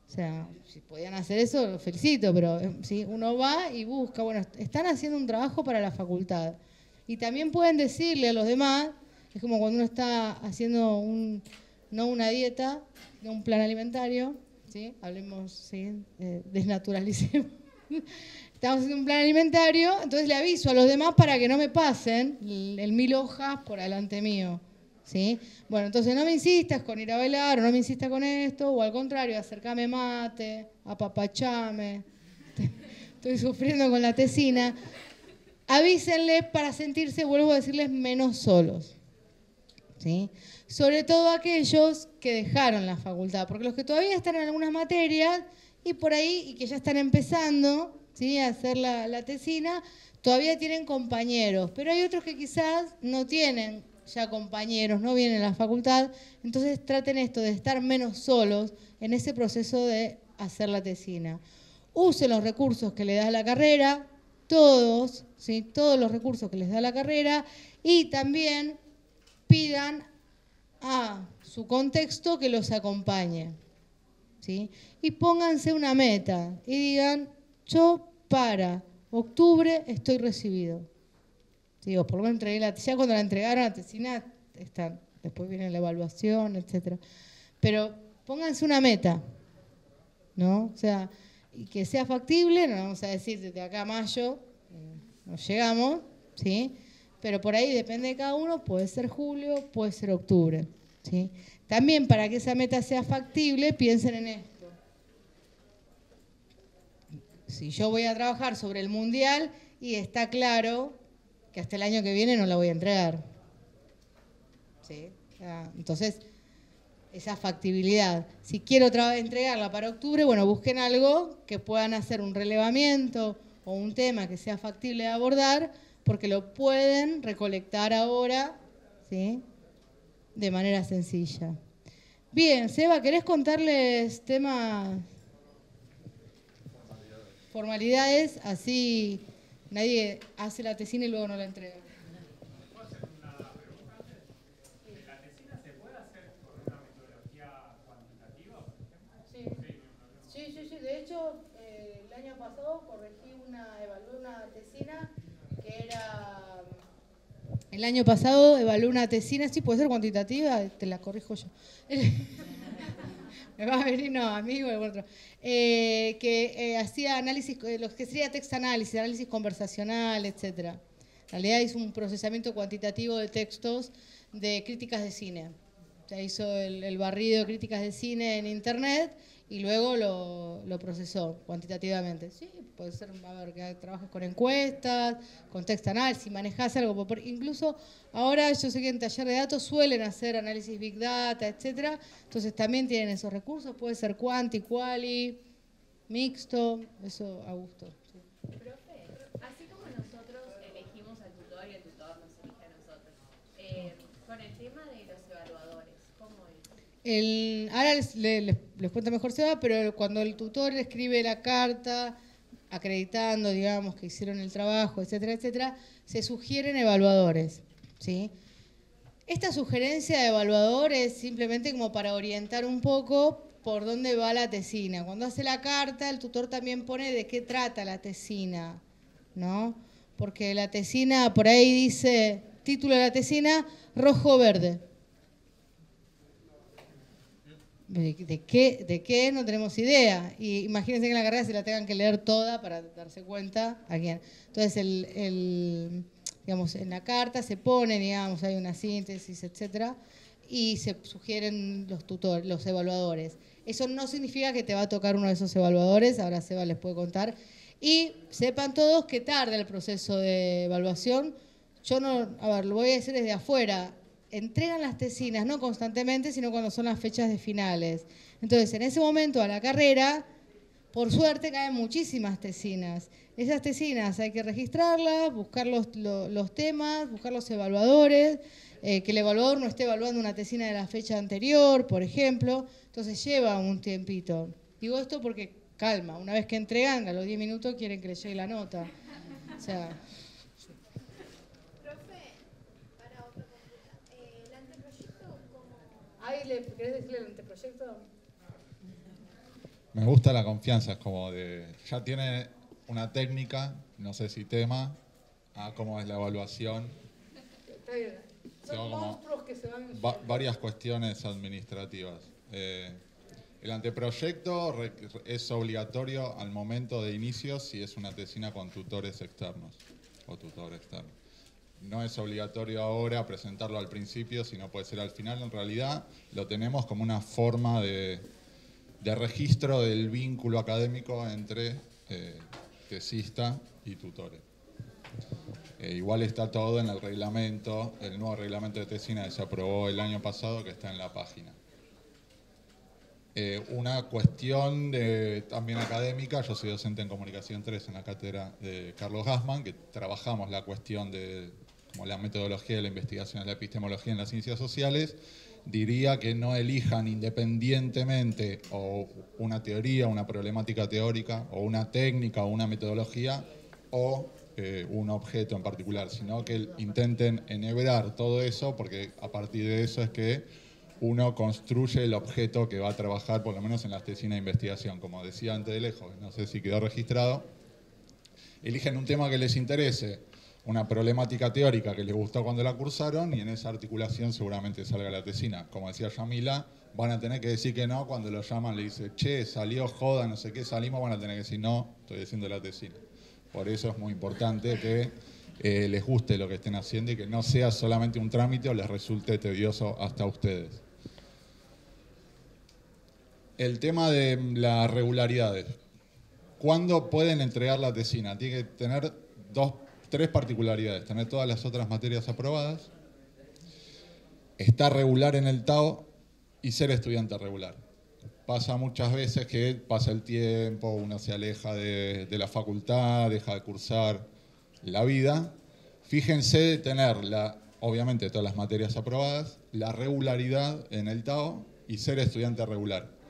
Speaker 2: O sea, si podían hacer eso, los felicito, pero ¿sí? Uno va y busca, bueno, están haciendo un trabajo para la facultad. Y también pueden decirle a los demás, es como cuando uno está haciendo no una dieta, no un plan alimentario, ¿sí? Hablemos, ¿sí? Desnaturalicemos. Estamos haciendo un plan alimentario, entonces le aviso a los demás para que no me pasen el 1000 hojas por delante mío, ¿sí? Bueno, entonces no me insistas con ir a bailar, o no me insistas con esto, o al contrario, acercame mate, apapachame, estoy sufriendo con la tesina. Avísenle para sentirse, vuelvo a decirles, menos solos, ¿sí? Sobre todo aquellos que dejaron la facultad, porque los que todavía están en algunas materias y por ahí, y que ya están empezando, ¿sí? A hacer la tesina, todavía tienen compañeros, pero hay otros que quizás no tienen ya compañeros, no vienen a la facultad, entonces traten esto de estar menos solos en ese proceso de hacer la tesina. Usen los recursos que le da la carrera, todos, ¿sí? Todos los recursos que les da la carrera, y también pidan a su contexto que los acompañe, ¿sí? Y pónganse una meta y digan, yo para octubre estoy recibido. Digo, por lo menos entregué ya cuando la entregaron la tesina, después viene la evaluación, etc. Pero pónganse una meta, ¿no? O sea, y que sea factible, no vamos a decir desde acá a mayo, nos llegamos, ¿sí? Pero por ahí depende de cada uno, puede ser julio, puede ser octubre, ¿sí? También para que esa meta sea factible, piensen en esto. Si yo voy a trabajar sobre el mundial y está claro que hasta el año que viene no la voy a entregar, ¿sí? Entonces, esa factibilidad. Si quiero entregarla para octubre, bueno, busquen algo que puedan hacer un relevamiento o un tema que sea factible de abordar, porque lo pueden recolectar ahora, ¿sí? De manera sencilla. Bien, Seba, ¿querés contarles temas, formalidades? Así nadie hace la tesina y luego no la entrega.
Speaker 11: ¿Puedo hacer una pregunta antes? ¿La tesina se puede hacer con una metodología cuantitativa, por ejemplo?
Speaker 2: Sí. De hecho, el año pasado evalué una tesina que era... El año pasado evalué una tesina, sí, puede ser cuantitativa, te la corrijo yo. Me va a venir, no, amigo o otro. Que hacía análisis, lo que sería text análisis conversacional, etc. En realidad hizo un procesamiento cuantitativo de textos de críticas de cine. O sea, hizo el barrido de críticas de cine en internet y luego lo procesó cuantitativamente. Sí, puede ser, a ver, que trabajes con encuestas, con text análisis, si manejás algo. Incluso ahora yo sé que en taller de datos suelen hacer análisis big data, etcétera. Entonces también tienen esos recursos, puede ser quanti, quali, mixto, eso a gusto. Sí.
Speaker 5: Profe, así como nosotros elegimos al tutor y el tutor nos elige a nosotros, con el tema de los evaluadores, ¿cómo es?
Speaker 2: Ahora les cuento mejor Seba, pero cuando el tutor escribe la carta acreditando, digamos, que hicieron el trabajo, etcétera, etcétera, se sugieren evaluadores, ¿sí? Esta sugerencia de evaluador es simplemente como para orientar un poco por dónde va la tesina. Cuando hace la carta, el tutor también pone de qué trata la tesina, ¿no? Porque la tesina, por ahí dice, título de la tesina, rojo-verde. ¿De qué? No tenemos idea. Y imagínense que en la carrera se la tengan que leer toda para darse cuenta a quién. Entonces, digamos, en la carta se pone, digamos, hay una síntesis, etcétera, y se sugieren los evaluadores. Eso no significa que te va a tocar uno de esos evaluadores, ahora Seba les puede contar. Y sepan todos que tarda el proceso de evaluación. Yo no, a ver, lo voy a decir desde afuera. Entregan las tesinas, no constantemente, sino cuando son las fechas de finales. Entonces, en ese momento a la carrera, Por suerte caen muchísimas tesinas. Esas tesinas hay que registrarlas, buscar los temas, buscar los evaluadores, que el evaluador no esté evaluando una tesina de la fecha anterior, por ejemplo. Entonces lleva un tiempito. Digo esto porque, calma, una vez que entregan, a los 10 minutos quieren que les llegue la nota. O sea...
Speaker 9: Profe, para otra consulta, ¿el anteproyecto cómo...?
Speaker 2: ¿Querés decirle el anteproyecto?
Speaker 1: Me gusta la confianza, es como de... Ya tiene una técnica, no sé si tema, cómo es la evaluación.
Speaker 2: Está bien. Son monstruos que se van...
Speaker 1: Varias cuestiones administrativas. El anteproyecto es obligatorio al momento de inicio si es una tesina con tutores externos o tutor externo. No es obligatorio ahora presentarlo al principio, sino puede ser al final. En realidad lo tenemos como una forma de registro del vínculo académico entre tesista y tutores. Igual está todo en el reglamento, el nuevo reglamento de tesina que se aprobó el año pasado, que está en la página. Una cuestión también académica, yo soy docente en Comunicación 3 en la cátedra de Carlos Gassman, que trabajamos la cuestión de como la metodología de la investigación, la epistemología en las ciencias sociales. Diría que no elijan independientemente o una teoría, una problemática teórica, o una técnica o una metodología, o un objeto en particular, sino que intenten enhebrar todo eso, porque a partir de eso es que uno construye el objeto que va a trabajar, por lo menos en las tesinas de investigación. Como decía antes de lejos, no sé si quedó registrado, eligen un tema que les interese, una problemática teórica que les gustó cuando la cursaron, y en esa articulación seguramente salga la tesina. Como decía Yamila, van a tener que decir que no cuando lo llaman, le dice, che, salió joda, no sé qué, salimos, van a tener que decir no, estoy haciendo la tesina. Por eso es muy importante que les guste lo que estén haciendo y que no sea solamente un trámite o les resulte tedioso hasta a ustedes. El tema de las regularidades. ¿Cuándo pueden entregar la tesina? Tiene que tener tres particularidades. Tener todas las otras materias aprobadas, estar regular en el TAO y ser estudiante regular. Pasa muchas veces que pasa el tiempo, uno se aleja de la facultad, deja de cursar la vida. Fíjense de tener, obviamente, todas las materias aprobadas, la regularidad en el TAO y ser estudiante regular.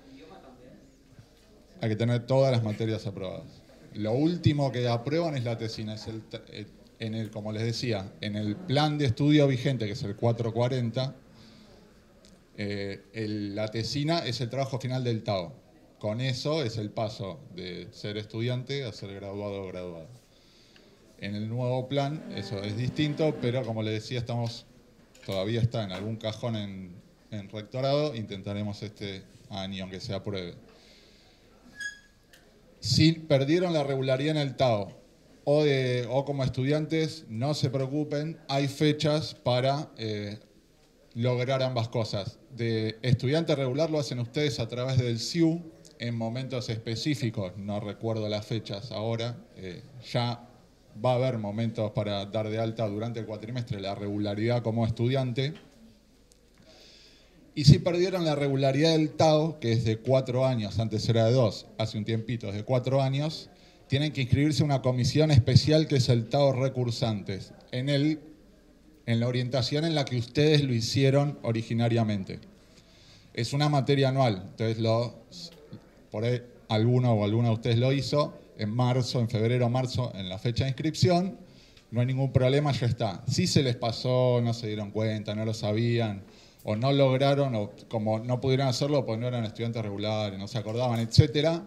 Speaker 1: Hay que tener todas las materias aprobadas. Lo último que aprueban es la tesina. Como les decía, en el plan de estudio vigente, que es el 440, la tesina es el trabajo final del TAO. Con eso es el paso de ser estudiante a ser graduado o graduada. En el nuevo plan eso es distinto, pero como les decía, todavía está en algún cajón en rectorado. Intentaremos este año que se apruebe. Si perdieron la regularidad en el TAO o como estudiantes, no se preocupen, hay fechas para lograr ambas cosas. De estudiante regular lo hacen ustedes a través del SIU en momentos específicos, no recuerdo las fechas ahora, ya va a haber momentos para dar de alta durante el cuatrimestre la regularidad como estudiante. Y si perdieron la regularidad del TAO, que es de 4 años, antes era de 2, hace un tiempito es de 4 años, tienen que inscribirse en una comisión especial que es el TAO Recursantes, en la orientación en la que ustedes lo hicieron originariamente. Es una materia anual, entonces por ahí alguno o alguna de ustedes lo hizo en marzo, en febrero o marzo, en la fecha de inscripción, no hay ningún problema, ya está. Si se les pasó, no se dieron cuenta, no lo sabían, o no lograron, o como no pudieron hacerlo porque no eran estudiantes regulares, no se acordaban, etcétera,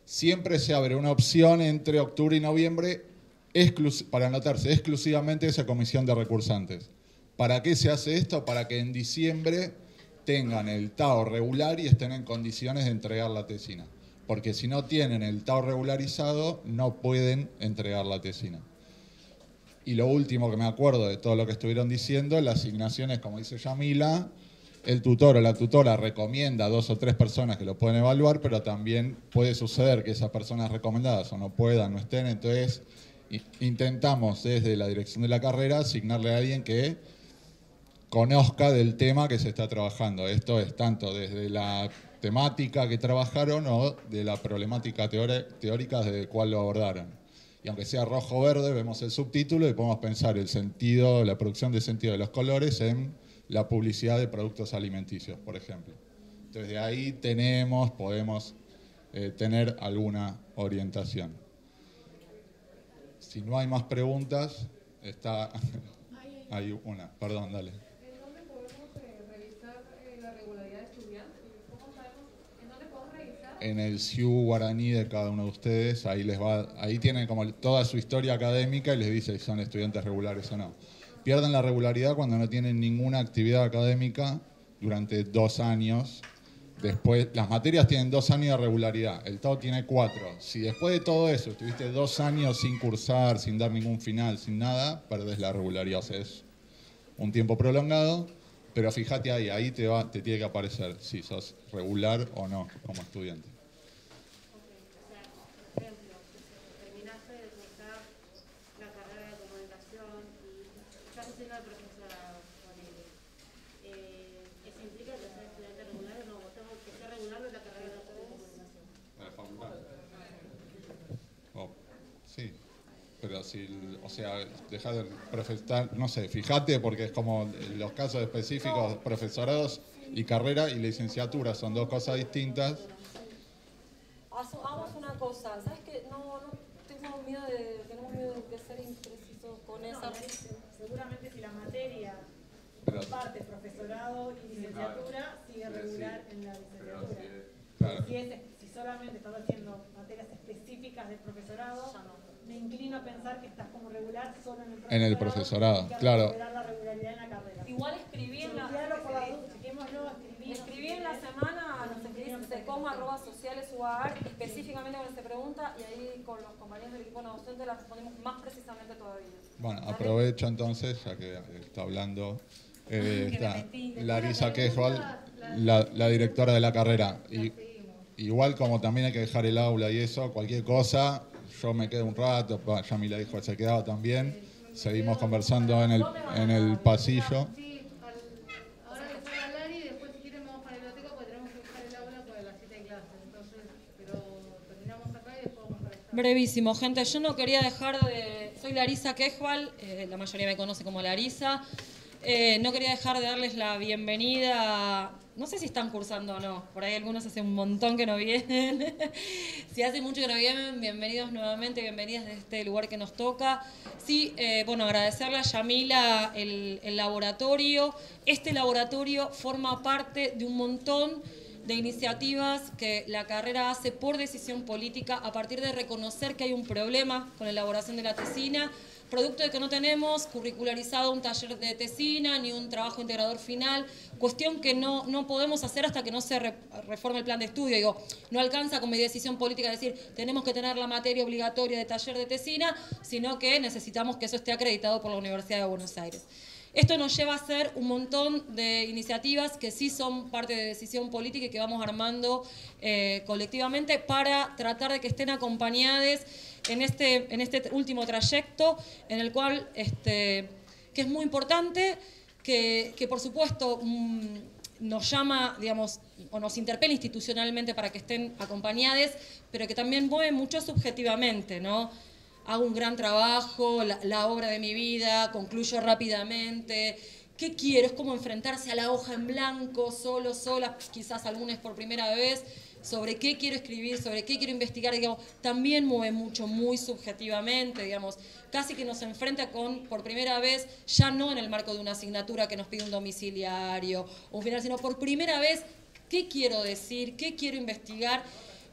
Speaker 1: siempre se abre una opción entre octubre y noviembre para anotarse exclusivamente esa comisión de recursantes. ¿Para qué se hace esto? Para que en diciembre tengan el TAO regular y estén en condiciones de entregar la tesina. Porque si no tienen el TAO regularizado, no pueden entregar la tesina. Y lo último que me acuerdo de todo lo que estuvieron diciendo, las asignaciones, como dice Yamila, el tutor o la tutora recomienda a 2 o 3 personas que lo pueden evaluar, pero también puede suceder que esas personas recomendadas o no puedan, no estén. Entonces, intentamos desde la dirección de la carrera asignarle a alguien que conozca del tema que se está trabajando. Esto es tanto desde la temática que trabajaron o de la problemática teórica de cuál lo abordaron. Y aunque sea rojo-verde, vemos el subtítulo y podemos pensar el sentido, la producción de sentido de los colores en la publicidad de productos alimenticios, por ejemplo. Entonces de ahí podemos tener alguna orientación. Si no hay más preguntas, hay una, perdón, dale.
Speaker 4: ¿En dónde podemos revisar la regularidad de estudiantes? ¿Cómo sabemos en dónde podemos revisar?
Speaker 1: En el SIU guaraní de cada uno de ustedes, ahí tienen como toda su historia académica y les dice si son estudiantes regulares o no. Pierden la regularidad cuando no tienen ninguna actividad académica durante 2 años. Después, las materias tienen 2 años de regularidad, el TAU tiene 4. Si después de todo eso estuviste 2 años sin cursar, sin dar ningún final, sin nada, perdés la regularidad. O sea, es un tiempo prolongado, pero fíjate ahí te tiene que aparecer si sos regular o no como estudiante.
Speaker 3: Por ejemplo, terminaste de cursar la carrera de comunicación y estás haciendo el profesorado con ellos. ¿Eso implica que seas estudiante regular o no? ¿Vos tenés que ser regular de la carrera de comunicación?
Speaker 1: La facultad. Sí, pero o sea, dejar de profesor, no sé, fíjate porque es como los casos específicos, profesorados y carrera y licenciatura son 2 cosas distintas.
Speaker 12: Hagamos una cosa, ¿sabes qué? Tenemos miedo de ser imprecisos con esa.
Speaker 13: Seguramente si la materia parte profesorado y licenciatura, sigue regular en la licenciatura. Si solamente estás haciendo materias específicas del profesorado, me inclino a pensar que estás como regular solo en el profesorado.
Speaker 1: Claro.
Speaker 13: Recuperar la regularidad en la carrera.
Speaker 12: Igual escribí en la semana, nos escribís secom@sociales.uar específicamente con esta pregunta y ahí con los compañeros del equipo no docente la respondemos más precisamente todavía.
Speaker 1: Bueno, aprovecho entonces, ya que está hablando, está Larisa Quejval, la directora de la carrera. Igual como también hay que dejar el aula y eso, cualquier cosa, yo me quedo un rato, Yamila dijo que se quedaba también, seguimos conversando en el pasillo.
Speaker 2: Sí, ahora les voy a hablar y después si quieren vamos para la biblioteca porque tenemos que dejar el aula para las 7 de clase, entonces, pero terminamos acá y después vamos para allá.
Speaker 12: Brevísimo, gente, yo no quería dejar de... Soy Larisa Quejval, la mayoría me conoce como Larisa. No quería dejar de darles la bienvenida. No sé si están cursando o no, por ahí algunos hace un montón que no vienen. Si hace mucho que no vienen, bienvenidos nuevamente, bienvenidas de este lugar que nos toca. Sí, bueno, agradecerle a Yamila el laboratorio. Este laboratorio forma parte de un montón de iniciativas que la carrera hace por decisión política a partir de reconocer que hay un problema con la elaboración de la tesina, producto de que no tenemos curricularizado un taller de tesina ni un trabajo integrador final, cuestión que no podemos hacer hasta que no se reforme el plan de estudio. Digo, no alcanza con mi decisión política decir tenemos que tener la materia obligatoria de taller de tesina, sino que necesitamos que eso esté acreditado por la Universidad de Buenos Aires. Esto nos lleva a hacer un montón de iniciativas que sí son parte de decisión política y que vamos armando colectivamente para tratar de que estén acompañadas en este último trayecto, en el cual, que es muy importante, que por supuesto nos llama, digamos, o nos interpela institucionalmente para que estén acompañadas, pero que también mueve mucho subjetivamente, ¿no? Hago un gran trabajo, la obra de mi vida, concluyo rápidamente. ¿Qué quiero? Es como enfrentarse a la hoja en blanco, sola, quizás algunas por primera vez, sobre qué quiero escribir, sobre qué quiero investigar, digamos, también mueve mucho, muy subjetivamente, digamos, casi que nos enfrenta por primera vez, ya no en el marco de una asignatura que nos pide un domiciliario o un final, sino por primera vez, ¿qué quiero decir? ¿Qué quiero investigar?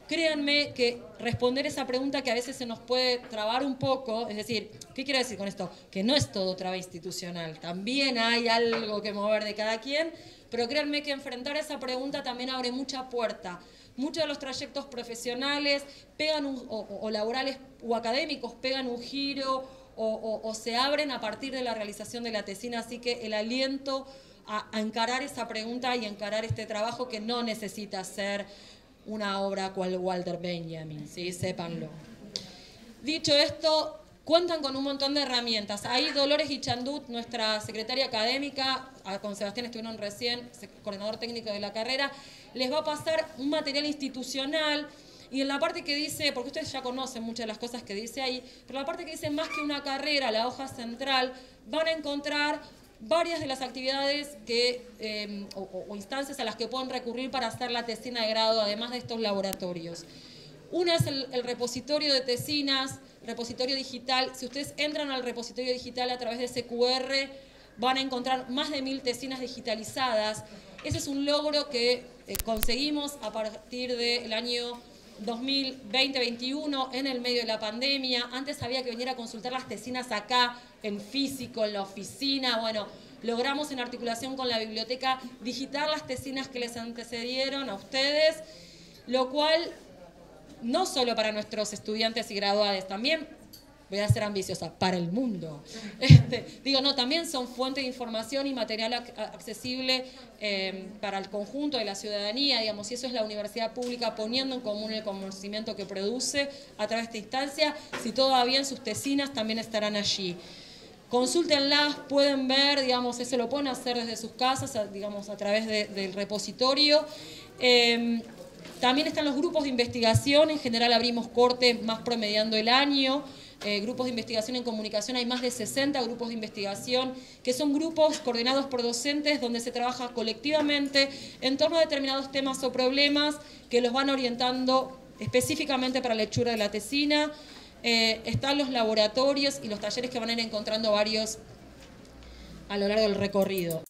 Speaker 12: Créanme que responder esa pregunta que a veces se nos puede trabar un poco, es decir, ¿qué quiero decir con esto? Que no es todo traba institucional, también hay algo que mover de cada quien, pero créanme que enfrentar esa pregunta también abre mucha puerta. Muchos de los trayectos profesionales pegan o laborales o académicos pegan un giro o se abren a partir de la realización de la tesina, así que el aliento a encarar esa pregunta y encarar este trabajo que no necesita ser una obra cual Walter Benjamin, ¿sí? Sépanlo. Dicho esto, cuentan con un montón de herramientas. Ahí Dolores Ichandut, nuestra secretaria académica, con Sebastián estuvieron recién, coordinador técnico de la carrera, les va a pasar un material institucional. Y en la parte que dice, porque ustedes ya conocen muchas de las cosas que dice ahí, pero la parte que dice más que una carrera, la hoja central, van a encontrar varias de las actividades que, o instancias a las que pueden recurrir para hacer la tesina de grado, además de estos laboratorios. Una es el repositorio de tesinas, repositorio digital. Si ustedes entran al repositorio digital a través de ese QR, van a encontrar más de 1000 tesinas digitalizadas. Ese es un logro que conseguimos a partir del año 2020-21, en el medio de la pandemia. Antes había que venir a consultar las tesinas acá, en físico, en la oficina. Bueno, logramos en articulación con la biblioteca digitar las tesinas que les antecedieron a ustedes, lo cual no solo para nuestros estudiantes y graduados, también, voy a ser ambiciosa, para el mundo. También son fuente de información y material accesible para el conjunto de la ciudadanía, digamos, y eso es la universidad pública poniendo en común el conocimiento que produce a través de esta instancia. Si todo va bien, sus tesinas también estarán allí. Consúltenlas, pueden ver, digamos, eso lo pueden hacer desde sus casas, digamos, a través del repositorio. También están los grupos de investigación, en general abrimos corte más promediando el año. Grupos de investigación en comunicación, hay más de 60 grupos de investigación, que son grupos coordinados por docentes donde se trabaja colectivamente en torno a determinados temas o problemas que los van orientando específicamente para la hechura de la tesina. Están los laboratorios y los talleres que van a ir encontrando varios a lo largo del recorrido.